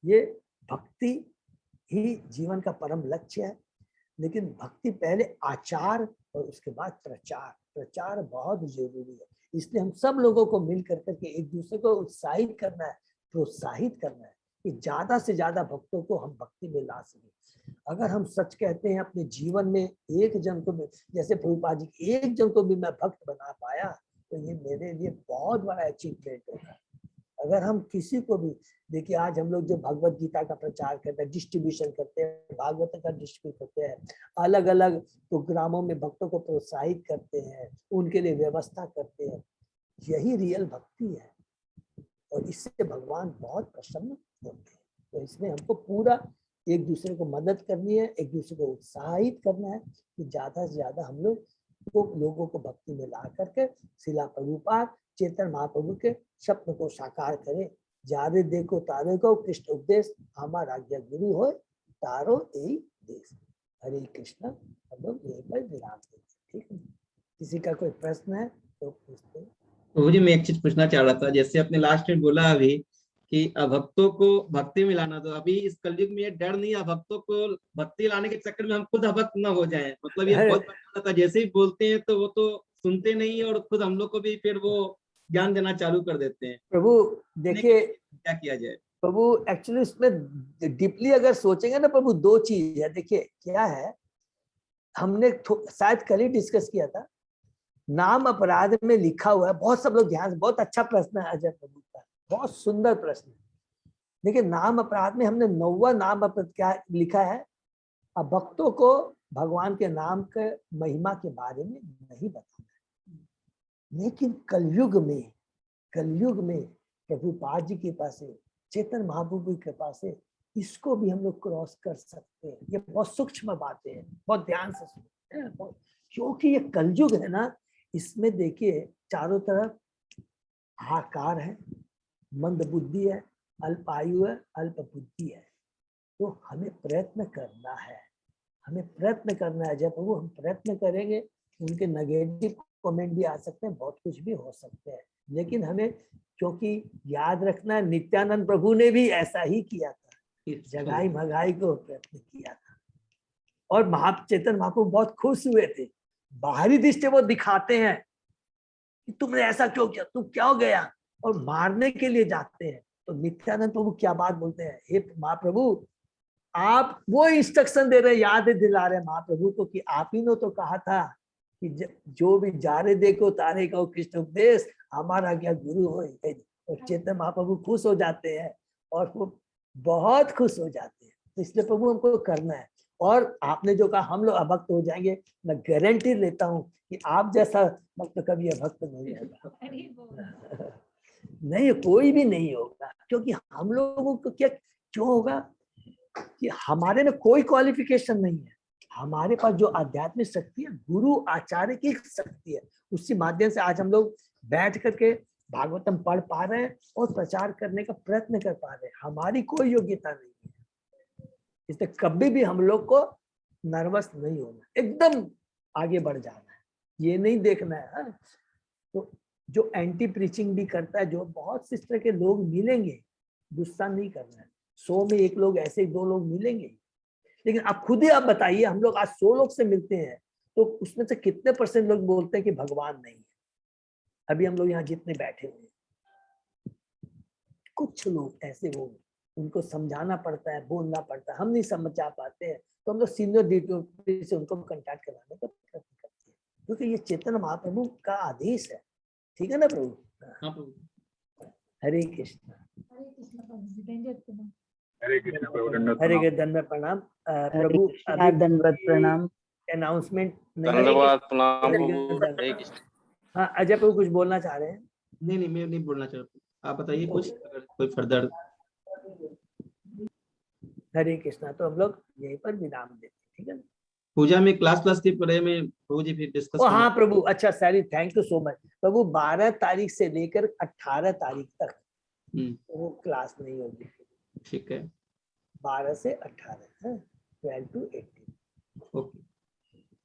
ये भक्ति ही जीवन का परम लक्ष्य है, लेकिन भक्ति पहले आचार और उसके बाद प्रचार। प्रचार बहुत जरूरी है, इसलिए हम सब लोगों को मिल करके एक दूसरे को उत्साहित करना है, प्रोत्साहित करना है कि ज्यादा से ज्यादा भक्तों को हम भक्ति में ला सके। अगर हम सच कहते हैं अपने जीवन में एक जन को भी, जैसे प्रभुपाद जी एक जन को भी मैं भक्त बना पाया तो ये मेरे लिए बहुत बड़ा अचीवमेंट होगा। अगर हम किसी को भी, देखिए आज हम लोग जो भगवत गीता का प्रचार करते हैं, डिस्ट्रीब्यूशन करते हैं, भागवत का डिस्ट्रीब्यूट करते हैं, अलग अलग प्रोग्रामों में भक्तों को प्रोत्साहित करते हैं, उनके लिए व्यवस्था करते हैं, यही रियल भक्ति है और इससे भगवान बहुत प्रसन्न होते हैं। तो इसमें हमको पूरा एक दूसरे को मदद करनी है, एक दूसरे को उत्साहित करना है कि ज्यादा से ज्यादा हम लोगों को भक्ति में ला करके शिला प्रभुपाद चेतन महाप्रभु के स्वप्न को साकार करे। जारे देखो तारे को कृष्ण उपदेश, हमारा आज्ञा गुरु हो तारो यही देश। हरे कृष्ण। हम लोग यहीं पर विराम देते। ठीक है, किसी का कोई प्रश्न है तो पूछते। प्रभु जी मैं एक चीज पूछना चाह रहा था, जैसे आपने लास्ट में बोला अभी कि अभक्तों को भक्ति में लाना, तो अभी इस कलयुग में ये डर नहीं है अभक्तों को भक्ति लाने के चक्कर में हम खुद अभक्त न हो जाएं? मतलब ये बहुत बड़ा था, जैसे ही बोलते हैं तो वो तो सुनते नहीं और खुद हम लोग को भी फिर वो ज्ञान देना चालू कर देते हैं। प्रभु देखिए क्या किया जाए? प्रभु एक्चुअली इसमें डीपली अगर सोचेंगे ना प्रभु, दो चीज है। देखिए क्या है, हमने शायद कल ही डिस्कस किया था, नाम अपराध में लिखा हुआ है, बहुत सब लोग ध्यान, बहुत अच्छा प्रश्न है अजय प्रभु का, बहुत सुंदर प्रश्न। देखिए नाम अपराध में हमने 9वां नाम अपराध क्या लिखा है, अब भक्तों को भगवान के नाम के महिमा के बारे में नहीं बताना। लेकिन कलयुग में प्रभुपाद जी के पास से, चेतन महाप्रभु की कृपा से इसको भी हम लोग क्रॉस कर सकते हैं। ये बहुत सूक्ष्म बातें हैं, बहुत ध्यान से सुनो, क्योंकि ये कलयुग है ना, इसमें देखिए चारों तरफ हाहाकार है, मंद बुद्धि है, अल्प आयु है, अल्प बुद्धि है। तो हमें प्रयत्न करना है, जब वो हम प्रयत्न करेंगे, उनके नेगेटिव कमेंट भी आ सकते हैं, बहुत कुछ भी हो सकते हैं, लेकिन हमें क्योंकि याद रखना, नित्यानंद प्रभु ने भी ऐसा ही किया था, जगाई भगाई को प्रयत्न किया था और चेतन महाप्रभु बहुत खुश हुए थे। बाहरी दृष्टि वो दिखाते हैं कि तुमने ऐसा क्यों किया, तुम क्या हो गया, और मारने के लिए जाते हैं। तो नित्यानंद प्रभु क्या बात बोलते हैं, हे महाप्रभु आप वो इंस्ट्रक्शन दे रहे, याद दिला रहे महाप्रभु को कि आप ही ने तो कहा था कि जो भी जारे देखो तारे का कृष्ण उपदेश, हमारा क्या गुरु हो। और चेतन महाप्रभु खुश हो जाते हैं और वो बहुत खुश हो जाते हैं। तो इसलिए प्रभु हमको करना है। और आपने जो कहा हम लोग अभक्त हो जाएंगे, मैं गारंटी लेता हूँ कि आप जैसा भक्त कभी अभक्त नहीं होगा। नहीं, कोई भी नहीं होगा, क्योंकि हम लोगों को क्या क्यों होगा कि हमारे में कोई क्वालिफिकेशन नहीं है, हमारे पास जो आध्यात्मिक शक्ति है, गुरु आचार्य की शक्ति है, उसी माध्यम से आज हम लोग बैठ करके भागवतम पढ़ पा रहे हैं और प्रचार करने का प्रयत्न कर पा रहे हैं। हमारी कोई योग्यता नहीं है, इसलिए कभी भी हम लोग को नर्वस नहीं होना, एकदम आगे बढ़ जाना है, ये नहीं देखना है। हाँ? तो जो एंटी प्रीचिंग भी करता है, जो बहुत से तरह के लोग मिलेंगे, गुस्सा नहीं करना है। 100 में 1 लोग ऐसे 2 लोग मिलेंगे, लेकिन आप खुद ही आप बताइए, हम लोग आज 100 लोग से मिलते हैं तो उसमें से कितने % लोग बोलते हैं कि भगवान नहीं है? अभी हम लोग यहाँ जितने बैठे हुए, कुछ लोग ऐसे होंगे, उनको समझाना पड़ता है, बोलना पड़ता है, हम नहीं समझ पाते हैं, तो हम लोग सीनियर डिप्टी से उनको कांटेक्ट कराने का प्रयत्न करते हैं, क्योंकि ये चेतन महाप्रभु का आदेश है। ठीक है ना प्रभु? हरे कृष्ण। हरे कृष्ण, दंडवत प्रणाम प्रभु। दंडवत प्रणाम। अनाउंसमेंट धन्यवाद, प्रणाम। हाँ अजय प्रभु कुछ बोलना चाह रहे हैं? नहीं मैं नहीं बोलना चाहता, आप बताइए कुछ अगर कोई फर्दर। हरे कृष्णा। तो हम लोग यहीं पर विराम देते, ठीक है ना? पूजा में क्लास थी पढ़े में प्रभु जी फिर डिस्कस ओ हाँ प्रभु, अच्छा sorry, thank you so much प्रभु। 12 तारीख से लेकर 18 तारीख तक वो क्लास नहीं होगी। ठीक है, 12 से 18, 12 to 18। ओके,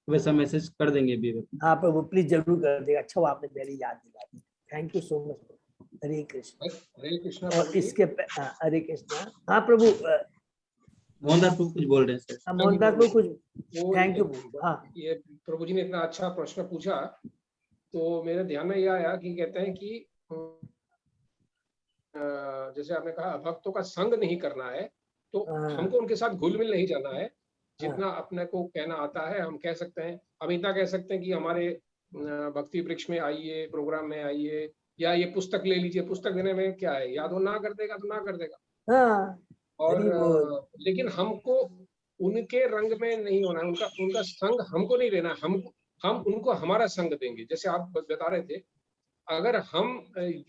वैसा मैसेज कर देंगे अभी। हाँ प्रभु प्लीज जरूर कर देगा। अच्छा वो आपने मेरी याद दिला दी, थैंक यू सो मच। हरे कृष्ण। हरे कृष्णा। और इसके हरे कृष्णा। हाँ प्रभु, मोहनदास प्रभु कुछ बोल रहे हैं सर। मोहनदास को कुछ थैंक यू। हाँ ये प्रभु जी ने इतना अच्छा प्रश्न पूछा तो मेरे ध्यान में यह आया कि कहते हैं कि जैसे आपने कहा भक्तों का संग नहीं करना है, तो हमको उनके साथ घुल मिल नहीं जाना है। जितना अपने को कहना आता है हम कह सकते हैं, हम इतना कह सकते हैं कि हमारे भक्ति वृक्ष में आइए, प्रोग्राम में आइए, या ये पुस्तक ले लीजिए। पुस्तक देने में क्या है, या तो ना कर देगा तो ना कर देगा। और लेकिन हमको उनके रंग में नहीं होना है, उनका संग हमको नहीं लेना। हम उनको हमारा संग देंगे। जैसे आप बता रहे थे, अगर हम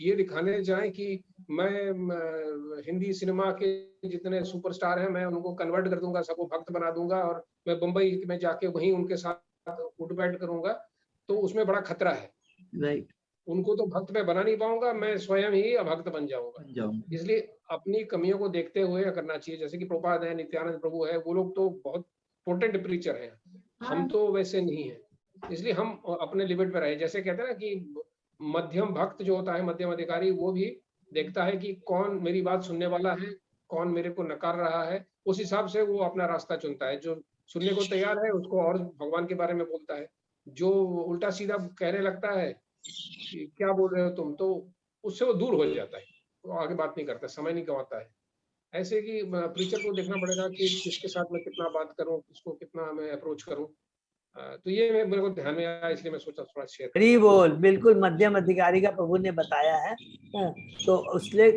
ये दिखाने जाएं कि मैं हिंदी सिनेमा के जितने सुपरस्टार हैं मैं उनको कन्वर्ट कर दूंगा, सबको भक्त बना दूंगा और मैं बंबई में जाके वहीं उनके साथ उठ बैठ करूंगा, तो उसमें बड़ा खतरा है। राइट, उनको तो भक्त में बना नहीं पाऊंगा, मैं स्वयं ही अभक्त बन जाऊंगा। इसलिए अपनी कमियों को देखते हुए करना चाहिए। जैसे कि प्रभुपाद है, नित्यानंद प्रभु है, वो लोग तो बहुत पोटेंट प्रीचर हैं, हम तो वैसे नहीं है। इसलिए हम अपने लिमिट पे रहे। जैसे कहते हैं ना कि मध्यम भक्त जो होता है, मध्यम अधिकारी, वो भी देखता है कि कौन मेरी बात सुनने वाला है, कौन मेरे को नकार रहा है, उस हिसाब से वो अपना रास्ता चुनता है। जो सुनने को तैयार है उसको और भगवान के बारे में बोलता है, जो उल्टा सीधा कहने लगता है कि क्या बोल रहे हो तुम, तो उससे वो दूर हो जाता है, वो आगे बात नहीं करता, समय नहीं गंवाता है। ऐसे कि प्रीचर को देखना पड़ेगा कि किसके साथ मैं कितना बात करूं, किसको कितना मैं अप्रोच करूं। तो ये मेरे को ध्यान में आया, इसलिए मैं सोचा थोड़ा शेयर। हरी बोल। बिल्कुल मध्यम अधिकारी का प्रभु ने बताया है। तो उसने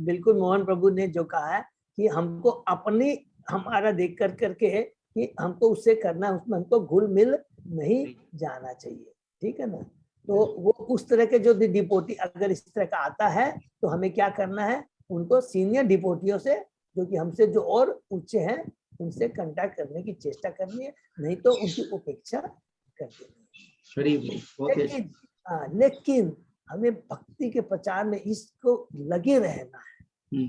बिल्कुल मोहन प्रभु ने जो कहा है कि हमको अपनी हमारा देख कर करके कि हमको उससे करना, उसमें हमको घुल मिल नहीं जाना चाहिए। ठीक है ना। तो वो उस तरह के जो डिपोटी अगर इस तरह का आता है तो हमें क्या करना है, उनको सीनियर डिपोटियों से जो कि हमसे जो और ऊंचे हैं उनसे कांटेक्ट करने की चेष्टा करनी है, नहीं तो उनकी उपेक्षा कर देनी है। लेकिन हमें भक्ति के प्रचार में इसको लगे रहना है।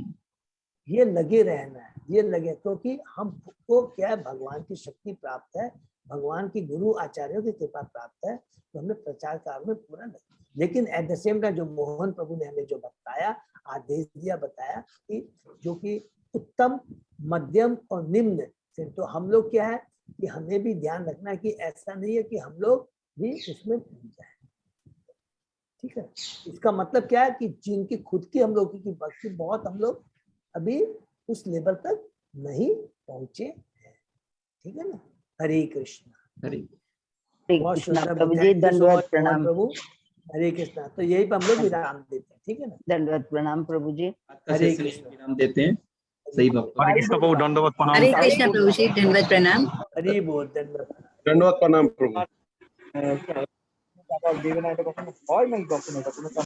ये लगे रहना है, ये लगे, क्योंकि हमको क्या है, भगवान की शक्ति प्राप्त है, भगवान की गुरु आचार्यों की कृपा प्राप्त है, तो हमें प्रचार कार्य में पूरा लगे। लेकिन एट द सेम टाइम जो मोहन प्रभु ने हमें जो बताया, आदेश दिया, बताया कि जो कि उत्तम, मध्यम और निम्न से, तो हम लोग क्या है कि हमें भी ध्यान रखना है कि ऐसा नहीं है कि हम लोग भी उसमें भूल जाए। ठीक है। इसका मतलब क्या है कि जिनकी खुद की हम लोग की भक्ति बहुत, हम लोग अभी उस लेवल तक नहीं पहुंचे हैं। ठीक है ना। हरे कृष्णा। हरे कृष्णा प्रभु जी, दंडवत प्रणाम प्रभु। हरे कृष्णा। तो यही पर हम लोग विराम देते हैं। ठीक है ना। दंडवत प्रणाम प्रभु जी। हरे कृष्ण विराम देते हैं। सही बात। हरे कृष्ण प्रभु, दंडवत प्रणाम। हरे कृष्ण प्रभु जी, दंडवत प्रणाम। हरि बोल। दंडवत प्रणाम प्रभु।